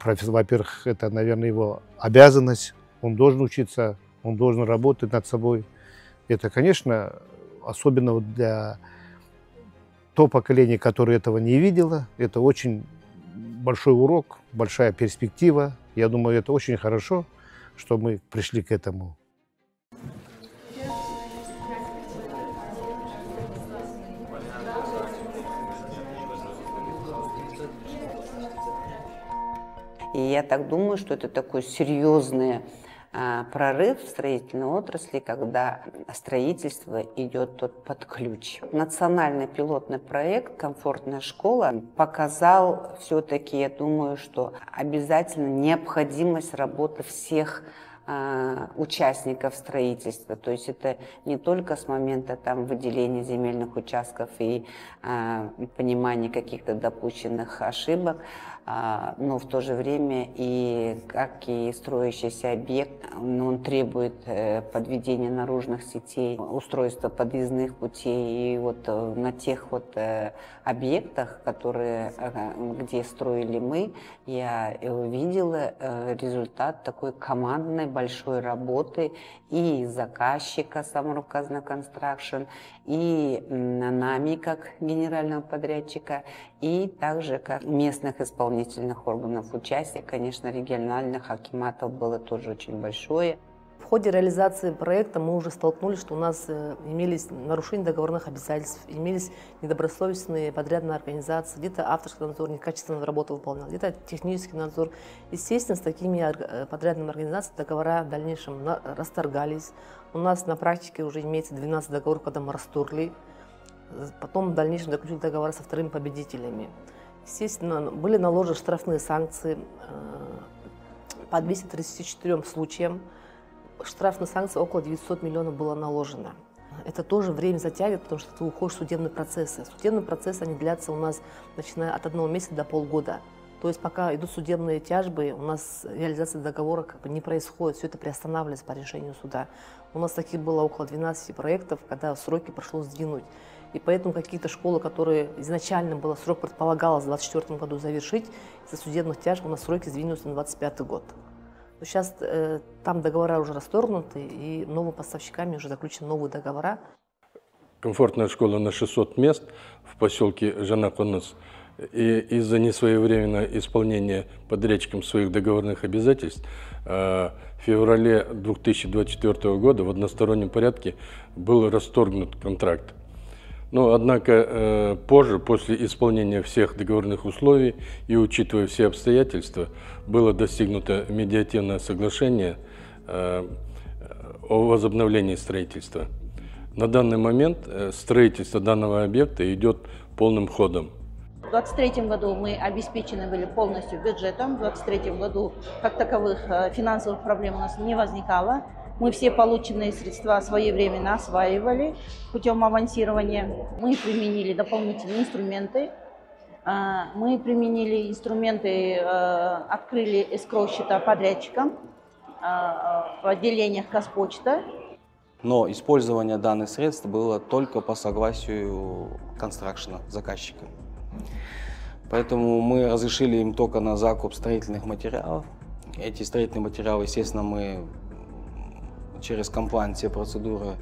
во-первых, это, наверное, его обязанность. Он должен учиться, он должен работать над собой. Это, конечно, особенно для того поколения, которое этого не видело, это очень большой урок, большая перспектива. Я думаю, это очень хорошо, что мы пришли к этому. И я так думаю, что это такой серьезный прорыв в строительной отрасли, когда строительство идет под ключ. Национальный пилотный проект «Комфортная школа» показал все-таки, я думаю, что обязательно необходимость работы всех участников строительства. То есть это не только с момента там выделения земельных участков и понимания каких-то допущенных ошибок, но в то же время и как и строящийся объект, он требует подведения наружных сетей, устройства подъездных путей. И вот на тех вот объектах, где строили мы, я увидела результат такой командной большой работы и заказчика Самрук Казна Construction, и нами как генерального подрядчика, и также как местных исполнительных органов. Участие, конечно, региональных акиматов было тоже очень большое. В ходе реализации проекта мы уже столкнулись, что у нас имелись нарушения договорных обязательств, имелись недобросовестные подрядные организации, где-то авторский надзор некачественно работу выполнял, где-то технический надзор. Естественно, с такими подрядными организациями договора в дальнейшем расторгались. У нас на практике уже имеется 12 договоров, когда мы расторгли. Потом в дальнейшем заключили договора со вторыми победителями. Естественно, были наложены штрафные санкции по 234 случаям. Штрафные санкции около 900 миллионов было наложено. Это тоже время затягивает, потому что ты уходишь в судебные процессы. Судебные процессы, они длятся у нас, начиная от 1 месяца до полгода. То есть пока идут судебные тяжбы, у нас реализация договора не происходит, все это приостанавливается по решению суда. У нас таких было около 12 проектов, когда сроки пришлось сдвинуть. И поэтому какие-то школы, которые изначально был срок предполагалось в 2024 году завершить, из-за судебных тяжб у нас сроки сдвинулись на 2025 год. Но сейчас там договора уже расторгнуты, и новыми поставщиками уже заключены новые договора. Комфортная школа на 600 мест в поселке Жанаконус. И из-за несвоевременного исполнения подрядчиком своих договорных обязательств в феврале 2024 года в одностороннем порядке был расторгнут контракт. Но, однако, позже, после исполнения всех договорных условий и учитывая все обстоятельства, было достигнуто медиативное соглашение о возобновлении строительства. На данный момент строительство данного объекта идет полным ходом. В 2023 году мы обеспечены были полностью бюджетом. В 2023 году как таковых финансовых проблем у нас не возникало. Мы все полученные средства своевременно осваивали путем авансирования. Мы применили дополнительные инструменты. Открыли эскроу-счета подрядчикам в отделениях Казпочта. Но использование данных средств было только по согласию констракшена, заказчика. Поэтому мы разрешили им только на закуп строительных материалов. Эти строительные материалы, естественно, мы через комплайн все процедуры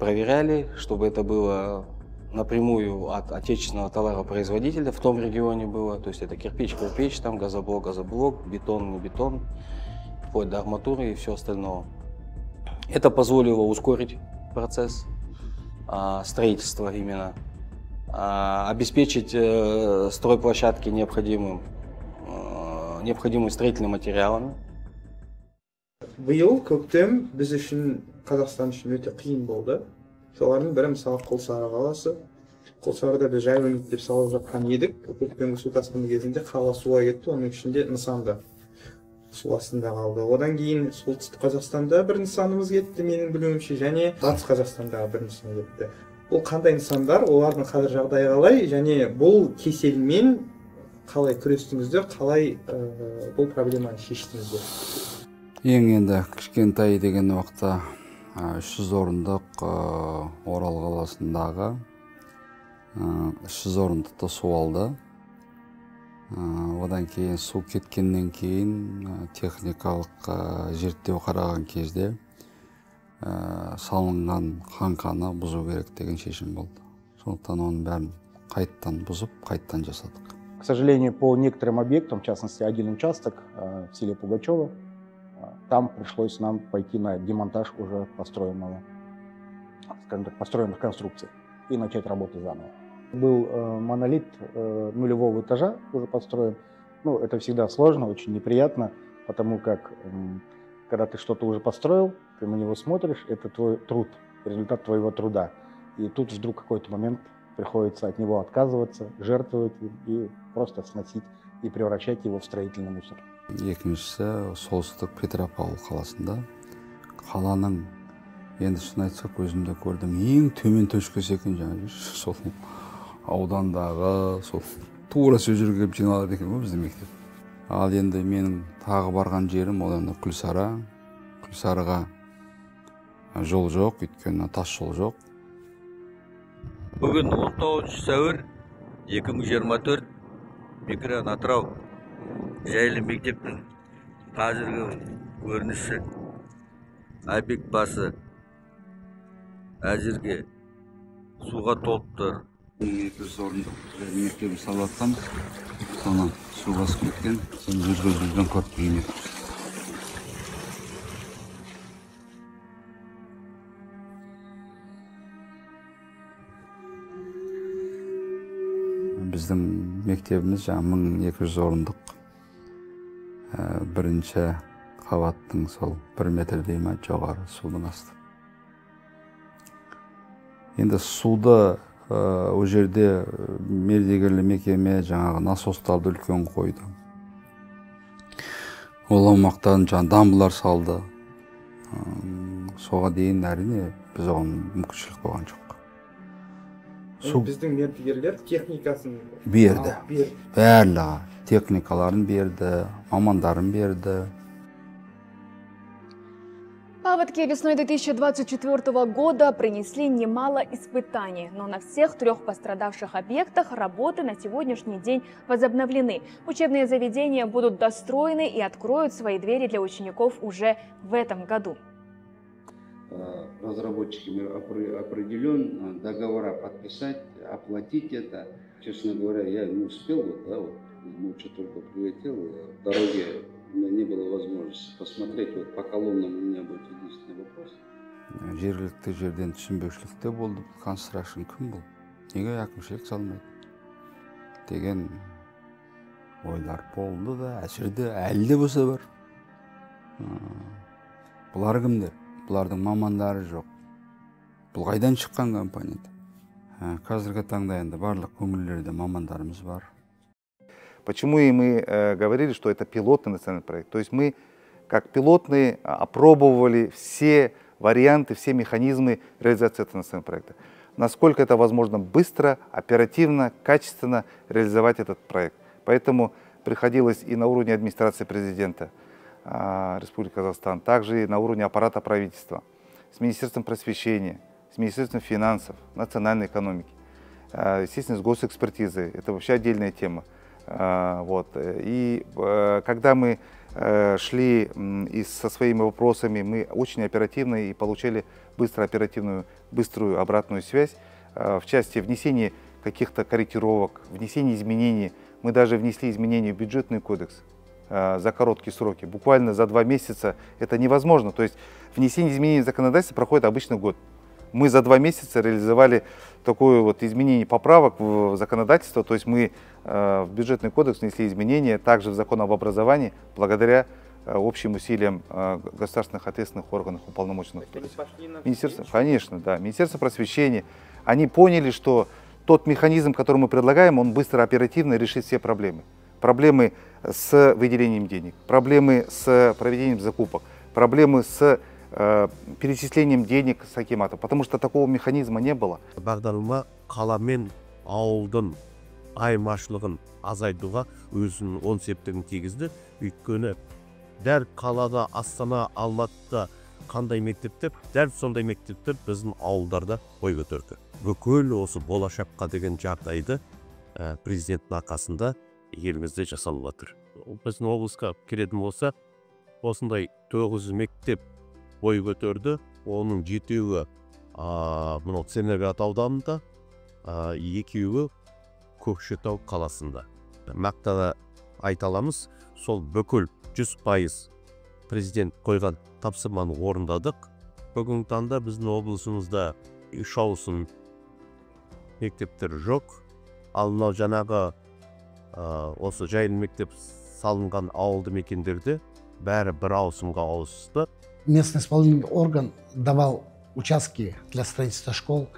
проверяли, чтобы это было напрямую от отечественного товаропроизводителя в том регионе было. То есть это кирпич, там газоблок, бетон, не бетон, вплоть до арматуры и все остальное. Это позволило ускорить процесс строительства именно, обеспечить стройплощадки необходимыми строительными материалами. Биыл көктем біз үшін, Қазақстан үшін өте қиын болды. Солардың бірі мысалы Құлсары қаласы. Құлсарыда біз жай мектеп салып жатқан едік. Көктемгі су тасқыны кезінде қала суға кетті, оның ішінде нысанда су астында қалды. Одан кейін солтүстік Қазақстанда бір нысанымыз кетті, менің білуімше, және батыс Қазақстандағы бір нысан кетті. Бұл қандай нысандар, олардың қазір жағдайы қалай, және бұл кеселмен қалай күрестіңіздер, қалай бұл проблеманы шештіңіздер? Ең енді кішкентай деген уақытта 300 орындық Орал қаласындағы 300 орындықты су алды. Одан кейін су кеткеннен кейін техникалық зерттеу қараған кезде салынған қаңқаны бұзу керек деген шешім болды. Сондықтан оның бәрін қайттан бұзып, қайттан жасадық. К сожалению, по некоторым объектам, в частности, один участок в селе Пугачево, там пришлось нам пойти на демонтаж уже построенных конструкций и начать работу заново. Был монолит нулевого этажа уже построен. Ну, это всегда сложно, очень неприятно, потому как, когда ты что-то уже построил, ты на него смотришь, это твой труд, результат твоего труда. И тут вдруг в какой-то момент приходится от него отказываться, жертвовать и просто сносить и превращать его в строительный мусор. Екіншісі солтүстік Петропавл қаласында. Қаланың, енді шын айтсақ, өзімде көрдім, ең төмен точкасы екен жаңағы. Сол аудандағы, сол тура сол жерге келіп жиналады екен ғой біздің мектеп. Ал енді менің тағы барған жерім ол енді Күлсара. Күлсарыға жол жоқ, өйткені тас жол жоқ. Бүгін 19 сәуір 2024 Микрорайон Атырау жайлы мектептің қазіргі көрінісі объект басы әзірге суға толып тұр. 200 орындық мектебі салып жатқан, соны су басып кеткен, соны жүргізілген көріп үйіне. Біздің мектебіміз 1200 орындық. Бірінші қабаттың сол 1 метрдей ме жоғары судың асты. Енді суды о жерде мердігерлі мекеме жаңағы насостарды үлкен қойды. Ол аумақтан дамбылар салды. Соға дейін әрине біз оған мүмкіншілік болған жоқ. Біздің мердігерлер техникасын берді. Барлығы техникаларын берді, мамандарын берді. Паводки весной 2024 года принесли немало испытаний, но на всех 3 пострадавших объектах работы на сегодняшний день возобновлены. Учебные заведения будут достроены и откроют свои двери для учеников уже в этом году. Разработчиками определен, договора подписать, оплатить это. Честно говоря, я не успел, ночью только прилетел, в дороге у меня не было возможности посмотреть. Вот по колоннам у меня будет единственный вопрос. Жергілікті жерден түсінбеушілікте болды. Констракшн кім бұл? Неге әкімшілік салмайды? Деген ойлар болды да, әсірде әлі де болса бар. Бұлар кімдер? Бұлардың мамандары жоқ. Бұл қайдан шыққан компанияда? Қазіргі таңда енді барлық көңілдерде мамандарымыз бар. Почему и мы говорили, что это пилотный национальный проект? То есть мы, как пилотные, опробовали все варианты, все механизмы реализации этого национального проекта. Насколько это возможно быстро, оперативно, качественно реализовать этот проект. Поэтому приходилось и на уровне администрации президента Республики Казахстан, также и на уровне аппарата правительства, с Министерством просвещения, с Министерством финансов, национальной экономики, естественно, с госэкспертизой. Это вообще отдельная тема. И когда мы шли со своими вопросами, мы очень оперативно и получали быструю обратную связь в части внесения каких-то корректировок, внесения изменений. Мы даже внесли изменения в бюджетный кодекс за короткие сроки. Буквально за 2 месяца это невозможно. То есть внесение изменений в законодательство проходит обычно год. Мы за 2 месяца реализовали такое вот изменение поправок в законодательство. То есть мы в бюджетный кодекс внесли изменения, также в закон об образовании, благодаря общим усилиям государственных ответственных органов, уполномоченных. Министерство, конечно, да, Министерство просвещения. Они поняли, что тот механизм, который мы предлагаем, он быстро, оперативно решит все проблемы. Проблемы с выделением денег, проблемы с проведением закупок, проблемы с перечислением денег с акиматов, потому что такого механизма не было. Бағдарлама қала мен ауылдың айырмашылығын азайтуға өзінің оң септігін тигізді. Өйткені дәл қалада, Астана, Алматыда қандай мектептер, дәл сондай мектептер біздің ауылдарда бой көтерді. Бүкіл осы болашаққа деген жағдайды президенттің арқасында елімізде жасалып жатыр. Біздің облысқа келетін болса, осындай 9 мектеп бой көтерді. Оның 7-і мынау Целиноград ауданында, 2-і Көкшетау қаласында. Мақтана айта аламыз, сол бүкіл 100% президент қойған тапсырманы орындадық. Бүгінгі таңда біздің облысымызда 3 ауысым мектептер жоқ. Ал мынау жаңағы осы жайлы мектеп салынған ауылды мекендерде бәрі бір ауысымға ауысты. Местный исполнительный орган давал участки для строительства школ.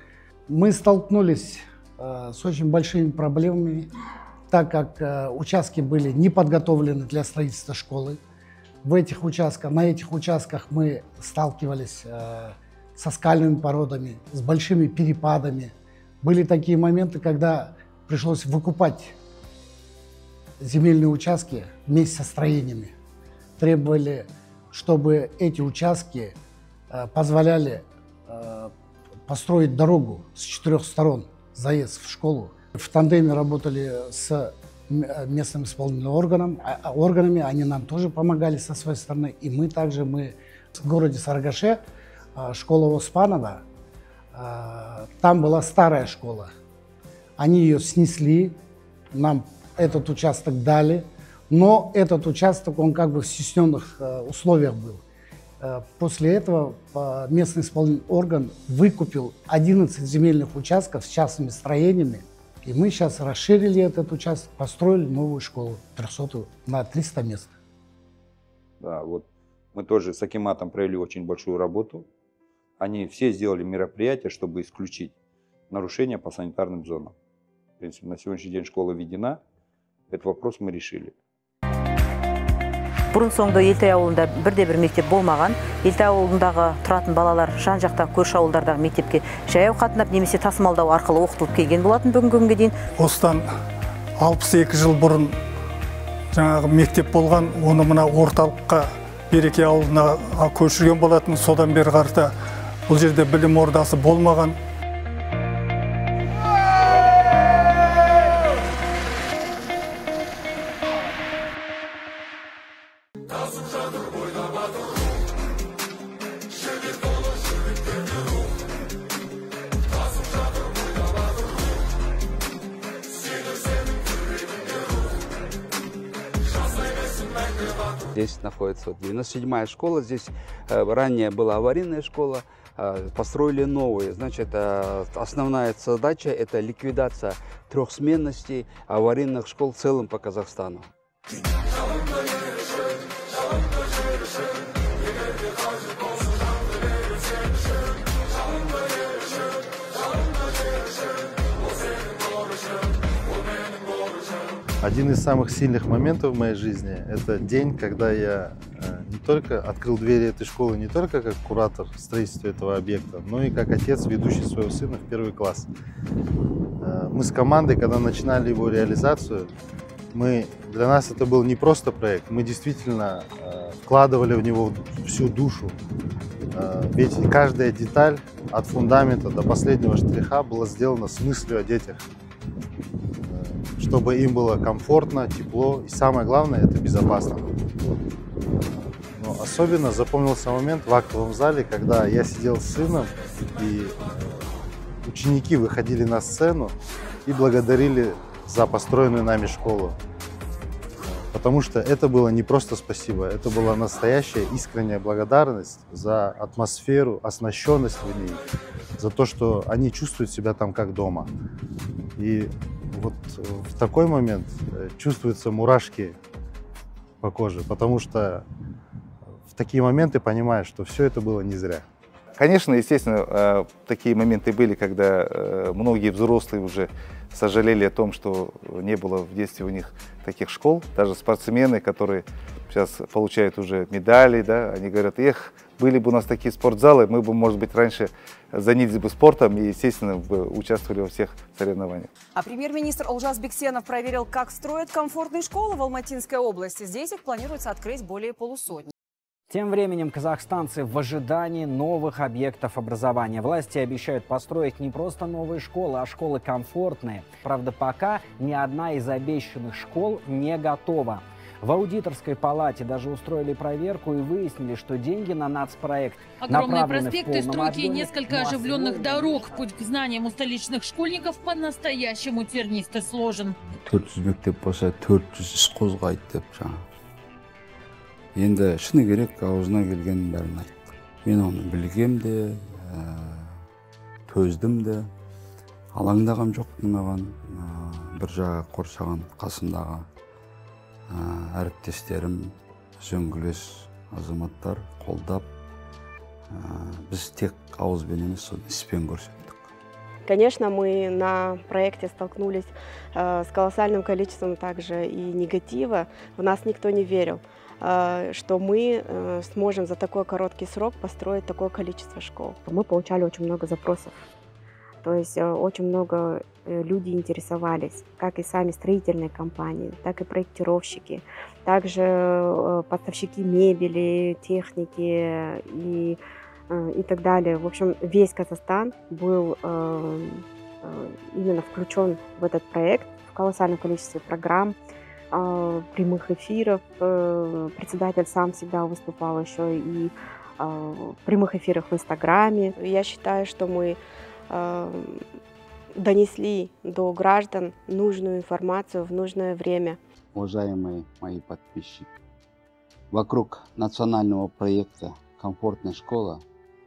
Мы столкнулись с очень большими проблемами так как участки были не подготовлены для строительства школы. На этих участках мы сталкивались со скальными породами, с большими перепадами. Были такие моменты, когда пришлось выкупать земельные участки вместе со строениями. Требовали, чтобы эти участки позволяли построить дорогу с 4 сторон, заезд в школу. В тандеме работали с местным исполнительным органами, они нам тоже помогали со своей стороны. И мы также, в городе Сарыгаше, школа Оспанова, там была старая школа. Они ее снесли, нам этот участок дали, но этот участок, он как бы в стесненных условиях был. После этого местный исполнительный орган выкупил 11 земельных участков с частными строениями, и мы сейчас расширили этот участок, построили новую школу 300 на 300 мест. Да, вот мы тоже с акиматом провели очень большую работу. Они все сделали мероприятия, чтобы исключить нарушения по санитарным зонам. В принципе, на сегодняшний день школа введена. Этот вопрос мы решили. Бұрын-соңды Елтай ауылында бірде-бір мектеп болмаған. Елтай ауылындағы тұратын балалар жан-жақта көрші ауылдардағы мектепке жаяу қатынап немесе тасымалдау арқылы оқытылып келген болатын бүгінгі күнге дейін. Осыдан 62 жыл бұрын жаңағы мектеп болған, оны мына орталыққа Береке ауылына көшірген болатын. Содан бері қарата бұл жерде білім ордасы болмаған. Здесь находится 97-я школа, здесь ранее была аварийная школа, построили новые. Значит, основная задача – это ликвидация трехсменности аварийных школ в целом по Казахстану. Один из самых сильных моментов в моей жизни – это день, когда я не только открыл двери этой школы, не только как куратор строительства этого объекта, но и как отец, ведущий своего сына в 1 класс. Мы с командой, когда начинали его реализацию, для нас это был не просто проект, мы действительно вкладывали в него всю душу. Ведь каждая деталь от фундамента до последнего штриха была сделана с мыслью о детях, чтобы им было комфортно, тепло и, самое главное, это безопасно. Но особенно запомнился момент в актовом зале, когда я сидел с сыном, и ученики выходили на сцену и благодарили за построенную нами школу. Потому что это было не просто спасибо, это была настоящая искренняя благодарность за атмосферу, оснащенность в ней, за то, что они чувствуют себя там как дома. И вот в такой момент чувствуются мурашки по коже, потому что в такие моменты понимаешь, что все это было не зря. Конечно, естественно, такие моменты были, когда многие взрослые уже сожалели о том, что не было в детстве у них таких школ. Даже спортсмены, которые сейчас получают уже медали, да, они говорят: эх, были бы у нас такие спортзалы, мы бы, может быть, раньше занялись бы спортом и, естественно, бы участвовали во всех соревнованиях. А премьер-министр Олжас Бексенов проверил, как строят комфортные школы в Алматинской области. Здесь их планируется открыть более полусотни. Тем временем казахстанцы в ожидании новых объектов образования. Власти обещают построить не просто новые школы, а школы комфортные. Правда, пока ни одна из обещанных школ не готова. В аудиторской палате даже устроили проверку и выяснили, что деньги на нацпроект огромные направлены проспекты, в полном стройки и объеме, несколько оживленных дорог. Путь к знаниям у столичных школьников по-настоящему тернист и сложен. 400 мектеп болса 400 іс қозғайды деп жаңа. Енді шыны керек, аузына келгеннің бәрін айттық. Мен оны білгем де, төздім де, алаңдағам жоқ маған. Бір жағы қоршаған қасымдағы әріптестерім, сөңгілес азаматтар қолдап, біз тек ауызбен емес, іспен көрсеттік. Конечно, мы на проекте столкнулись с колоссальным количеством также и негатива. В нас никто не верил, что мы сможем за такой короткий срок построить такое количество школ. Мы получали очень много запросов. То есть очень много людей интересовались, как и сами строительные компании, так и проектировщики, также поставщики мебели, техники и так далее. В общем, весь Казахстан был именно включен в этот проект в колоссальном количестве программ, прямых эфиров. Председатель сам всегда выступал еще и в прямых эфирах в Инстаграме. Я считаю, что мы донесли до граждан нужную информацию в нужное время. Уважаемые мои подписчики, вокруг национального проекта «Комфортная школа»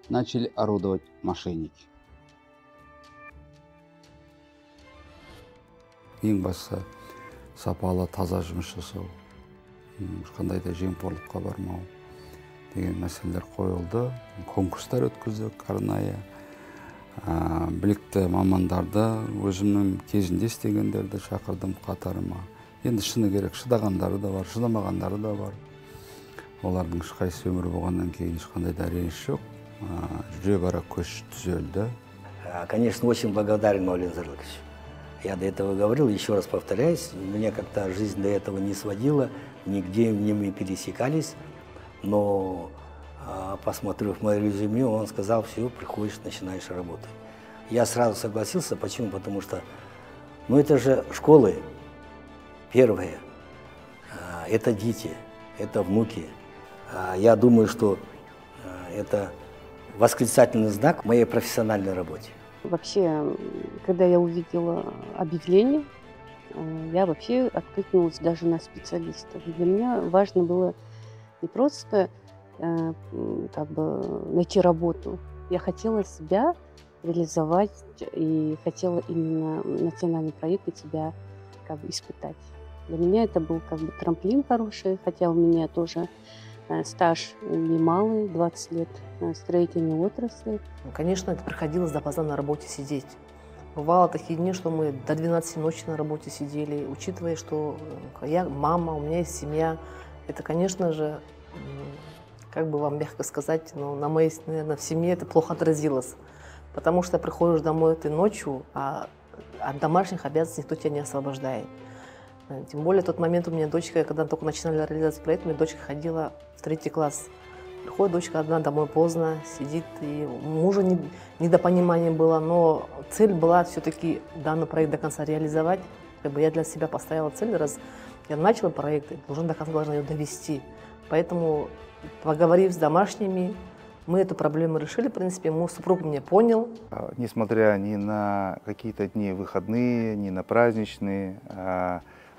начали орудовать мошенники. Ең басы сапалы таза жұмыс жасау, ешқандай да жемқорлыққа бармау деген мәселелер қойылды. Конкурстар өткіздік арнайы. Білікті мамандарды, өзімнің кезінде істегендерді шақырдым қатарыма. Енді шыны керек, шыдағандары да бар, шыдамағандары да бар. Олардың ешқайсысы өмір болғаннан кейін ешқандай да реніш жоқ. Жүрек ара көш түзелді. Конечно, очень благодарен, Маулен Зарлыкович. Я до этого говорил, еще раз повторяюсь, меня как-то жизнь до этого не сводила, нигде не мы пересекались, но посмотрев мое резюме, он сказал: все, приходишь, начинаешь работать. Я сразу согласился. Почему? Потому что, ну это же школы первые, это дети, это внуки. Я думаю, что это восклицательный знак в моей профессиональной работе. Вообще, когда я увидела объявление, я вообще откликнулась даже на специалистов. Для меня важно было не просто как бы найти работу. Я хотела себя реализовать и хотела именно национальный проект и себя как бы испытать. Для меня это был как бы трамплин хороший, хотя у меня тоже стаж немалый, 20 лет строительной отрасли. Конечно, это приходилось допоздна на работе сидеть. Бывало такие дни, что мы до 12 ночи на работе сидели, учитывая, что я мама, у меня есть семья. Это, конечно же, как бы вам мягко сказать, но на моей, наверное, в семье это плохо отразилось. Потому что приходишь домой ты ночью, а от домашних обязанностей никто тебя не освобождает. Тем более в тот момент у меня дочка, когда только начинали реализацию проекта, у меня дочка ходила в 3 класс. Приходит дочка одна домой поздно, сидит, и мужа недопонимание было, но цель была все-таки данный проект до конца реализовать. Как бы я для себя поставила цель, раз я начала проект, до конца должна ее довести. Поэтому, поговорив с домашними, мы эту проблему решили, в принципе, мой супруг меня понял. Несмотря ни на какие-то дни выходные, ни на праздничные,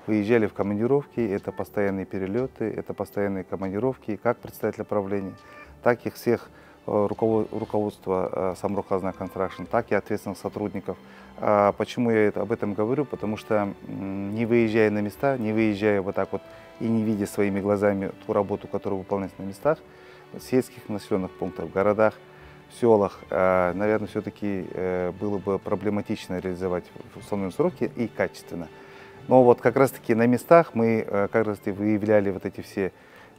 выезжали в командировки, это постоянные перелеты, это постоянные командировки, как представителя правления, так и всех руководства Самрұқ-Қазына Констракшн, так и ответственных сотрудников. Почему я об этом говорю? Потому что не выезжая на места, не выезжая вот так вот и не видя своими глазами ту работу, которая выполняется на местах, в сельских населенных пунктах, в городах, в селах, наверное, все-таки было бы проблематично реализовать в установленные сроки и качественно. Но вот как раз-таки на местах мы как раз-таки выявляли вот эти все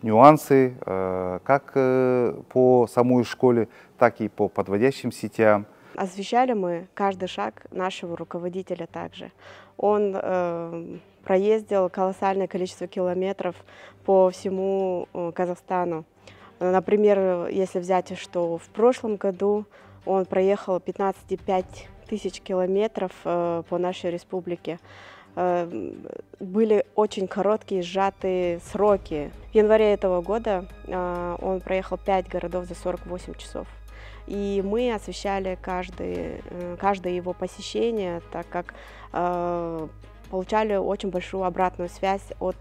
нюансы, как по самой школе, так и по подводящим сетям. Освещали мы каждый шаг нашего руководителя также. Он проездил колоссальное количество километров по всему Казахстану. Например, если взять, что в прошлом году он проехал 15,5 тысяч километров по нашей республике. Были очень короткие, сжатые сроки. В январе этого года он проехал 5 городов за 48 часов. И мы освещали каждое его посещение, так как получали очень большую обратную связь от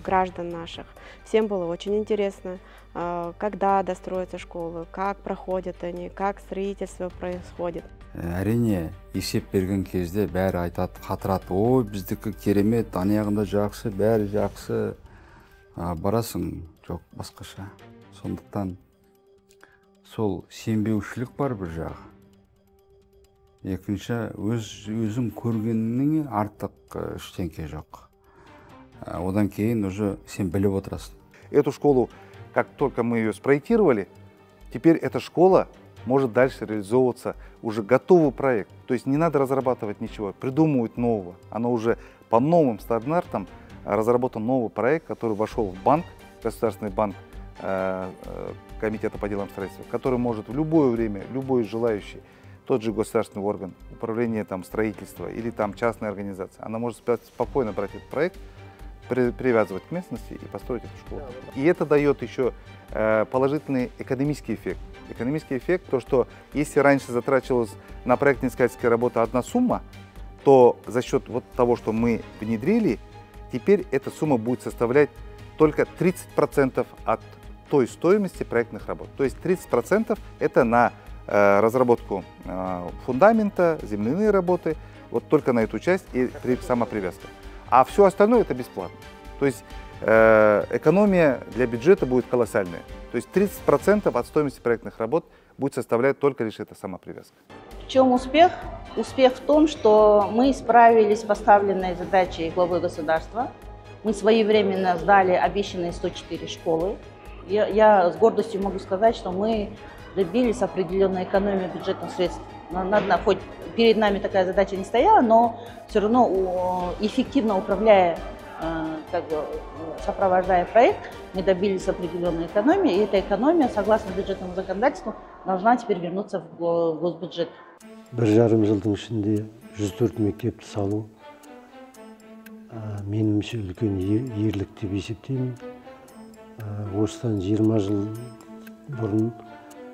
граждан наших. Всем было очень интересно, когда достроятся школы, как проходят они, как строительство происходит. Әрине, есеп берген кезде бәрі айтады, қатырады, ой, біздікі керемет, анаяғында жақсы, бәрі жақсы. Барасың, жоқ, басқаша. Сондықтан сол сенбеушілік бар бір жағы. Екінші, өзім көргеннің артық ештеңке жоқ. Одан кейін уже сен біліп отырасың. Эту школу, как только мы ее спроектировали, теперь эта школа может дальше реализовываться уже готовый проект. То есть не надо разрабатывать ничего, придумывать нового. Оно уже по новым стандартам разработан новый проект, который вошел в банк, Государственный банк Комитета по делам строительства, который может в любое время, любой желающий, тот же государственный орган, управление строительства или частная организация, она может спокойно брать этот проект, привязывать к местности и построить эту школу. И это дает еще положительный экономический эффект. Экономический эффект, то что если раньше затрачивалась на проектно-искательские работы одна сумма, то за счет того, что мы внедрили, теперь эта сумма будет составлять только 30% от той стоимости проектных работ. То есть 30% это на разработку фундамента, земляные работы, только на эту часть и сама привязка. А все остальное это бесплатно. То есть экономия для бюджета будет колоссальная. То есть 30% от стоимости проектных работ будет составлять только лишь эта сама привязка. В чем успех? Успех в том, что мы справились с поставленной задачей главы государства. Мы своевременно сдали обещанные 104 школы. Я с гордостью могу сказать, что мы добились определенной экономии бюджетных средств. Хоть перед нами такая задача не стояла, но все равно эффективно управляя, сопровождая проект, мы добились определенной экономии, и эта экономия, согласно бюджетному законодательству, должна теперь вернуться в госбюджет. 1,5 жылдың ішінде 104 мектепті салу меніңше үлкен ерлік деп есептеймін. Осыдан 20 жыл бұрын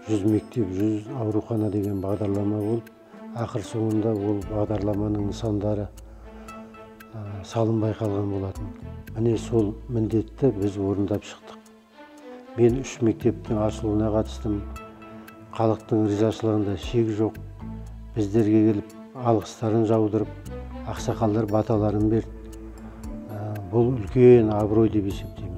100 мектеп, 100 аурухана деген бағдарлама болып, ақыр соңында ол бағдарламаның нысандары салынбай қалған болатын. Міне сол міндетті біз орындап шықтық. Мен 3 мектептің ашылуына қатыстым. Халықтың ризашылығында шек жоқ. Біздерге келіп алғыстарын жаудырып, ақсақалдар баталарын берді. Бұл үлкен абырой деп есептеймін.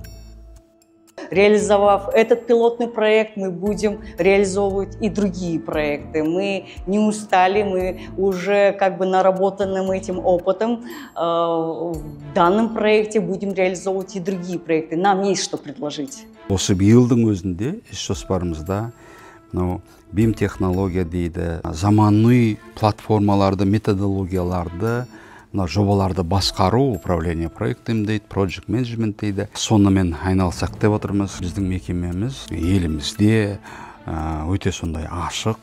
Реализовав этот пилотный проект, мы будем реализовывать и другие проекты. Мы не устали, мы уже наработанным этим опытом в данном проекте будем реализовывать и другие проекты. Нам есть что предложить. Осы биылдың өзінде іс жоспарымызда BIM технология дейді, заманауи платформаларды, методологияларды, жобаларды басқару, управление проектім дейді, project management дейді. Сонымен айналсақ деп отырмыз. Біздің мекемеміз елімізде өте сондай ашық,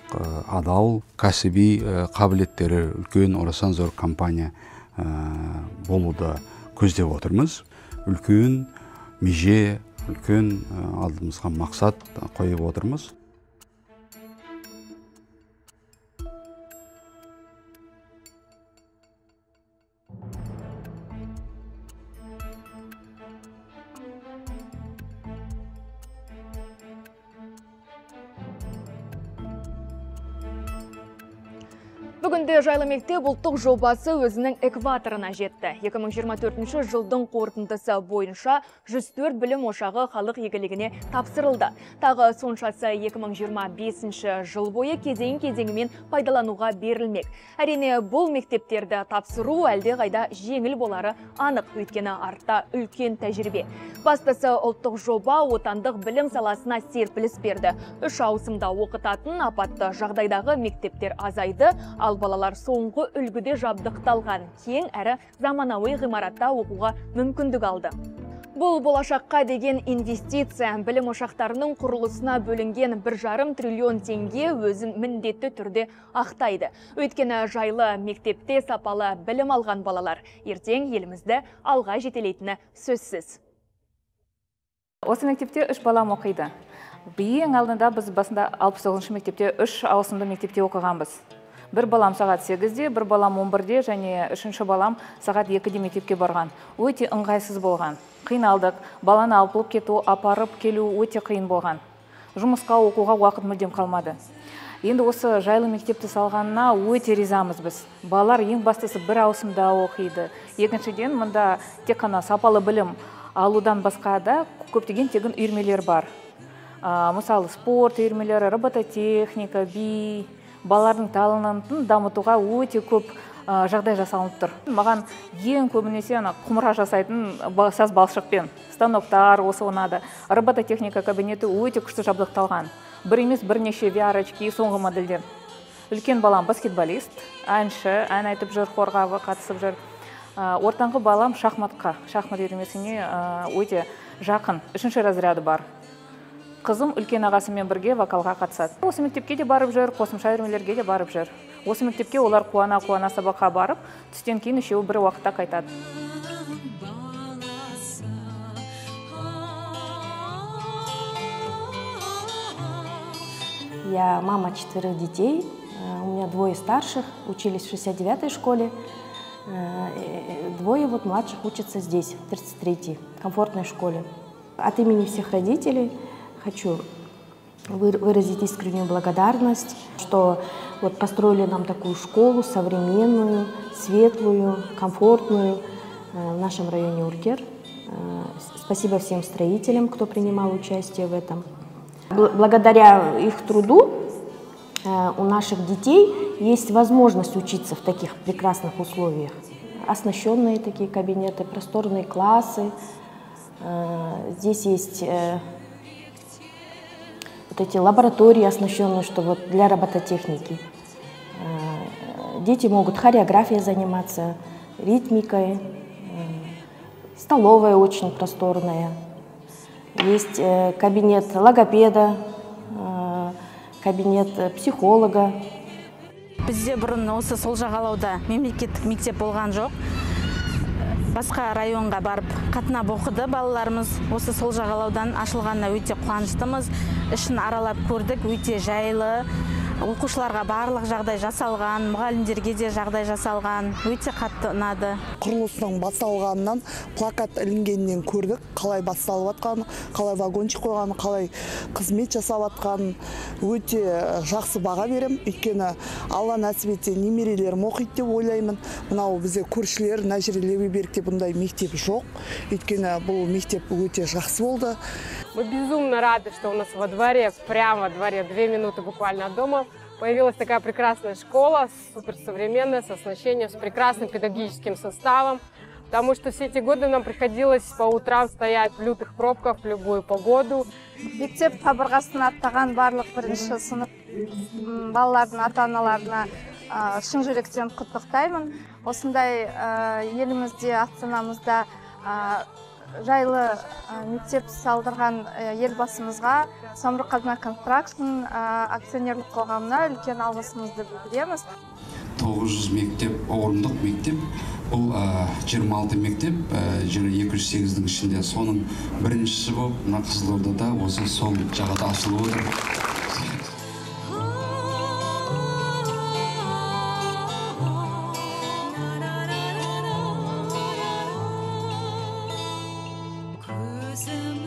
адал, кәсіби қабілеттері үлкен, орасан зор компания болуды көздеп отырмыз. Үлкен меже, үлкен алдымызға мақсат қойып отырмыз. Бүгінде жайлы мектеп ұлттық жобасы өзінің экваторына жетті. 2024 жылдың қорытындысы бойынша 104 білім ошағы халық игілігіне тапсырылды. Тағы соншасы 2025 жыл бойы кезең-кезеңімен пайдалануға берілмек. Әрине, бұл мектептерді тапсыру әлде қайда жеңіл болары анық, өйткені артта үлкен тәжірибе. Бастысы ұлттық жоба отандық білім саласына серпіліс берді. 3 ауысымда оқытатын апатты жағдайдағы мектептер азайды, ал балалар соңғы үлгіде жабдықталған кең әрі заманауи ғимаратта оқуға мүмкіндік алды. Бұл болашаққа деген инвестиция, білім ошақтарының құрылысына бөлінген 1,5 триллион теңге өзін міндетті түрде ақтайды. Өйткені жайлы мектепте сапалы білім алған балалар ертең елімізді алға жетелейтіні сөзсіз. Осы мектепте 3 балам оқиды. Ең алдында біз басында 69 мектепте 3 ауысымды мектепте оқығанбыз. Бір балам сағат 8-де, бір балам 11-де және 3-ші балам сағат 2-де мектепке барған. Өте ыңғайсыз болған. Қиналдық, баланы алып кету, апарып келу өте қиын болған. Жұмысқа оқуға уақыт мүлдем қалмады. Енді осы жайлы мектепті салғанына өте ризамыз біз. Балалар ең бастысы бір ауысымда оқиды. Екіншіден, мұнда тек қана сапалы білім алудан басқа да көптеген тегін үйірмелер бар. Мысалы, спорт үйірмелері, робототехника, би, балалардың талантын дамытуға өте көп жағдай жасалынып тұр. Маған ең көбінесе құмыра жасайтын саз балшықпен станоктар осы ұнады. Робототехника кабинеті өте күшті жабдықталған. Бір емес бірнеше VR очки соңғы модельдер. Үлкен балам баскетболист, әнші, ән айтып жүр, хорға қатысып жүр. Ортаңғы балам шахмат үйірмесіне өте жақын, 3-ші разряды бар. Қызым үлкен ағасымен бірге вокалға қатысады. Осы мектепке де барып жүр, қосымша үйірмелерге де барып жүр. Осы мектепке олар қуана-қуана сабаққа барып, түстен кейін үшеуі бір уақытта қайтады. Я мама 4 детей, у меня 2 старших, учились в 69-й школе, 2 младших учатся здесь, в 33-й, комфортной школе. От имени всех родителей хочу выразить искреннюю благодарность, что построили нам такую школу современную, светлую, комфортную в нашем районе Уркер. Спасибо всем строителям, кто принимал участие в этом. Благодаря их труду у наших детей есть возможность учиться в таких прекрасных условиях. Оснащенные такие кабинеты, просторные классы. Здесь есть эти лаборатории, оснащенные для робототехники. Дети могут хореографией заниматься, ритмикой. Столовая очень просторная. Есть кабинет логопеда, кабинет психолога. Бізде бұрын осы сол жағалауда мемлекеттік мектеп болған жоқ. Басқа районға барып қатынап оқыды балаларымыз. Осы сол жағалаудан ашылғанына өте қуаныштымыз. Ішін аралап көрдік, өте жайлы. Оқушыларға барлық жағдай жасалған, мұғалімдерге де жағдай жасалған, өте қатты ұнады. Құрылысының басталғанынан плакат ілінгеннен көрдік, қалай басталып жатқанын, қалай вагончик қойғанын, қалай қызмет жасап жатқанын өте жақсы баға берем. Өйткені Алла нәсіп етсе немерелерім оқиды деп ойлаймын. Мынау бізде көршілер Нәжіре Лебеберікте бұндай мектеп жоқ. Өйткені бұл мектеп өте жақсы болды. Мы безумно рады, что у нас во дворе, прямо во дворе, 2 минуты буквально от дома, появилась такая прекрасная школа, суперсовременная, с оснащением, с прекрасным педагогическим составом. Потому что все эти годы нам приходилось по утрам стоять в лютых пробках в любую погоду. Мектеп қабырғасын аттаған барлық бірінші сынып балалардың ата-аналарына шын жүректен құттықтаймын. Осындай елімізде, астанамызда жайлы мектеп салдырған елбасымызға, Самұрық-қазына Констракшн акционерлік қоғамына үлкен алғысымызды білдіреміз. 900 мектеп, орындық мектеп, бұл 26 мектеп, 208-дің ішінде соның біріншісі болып, мына Қызылордада осы сол жағада ашылып отыр. Көзім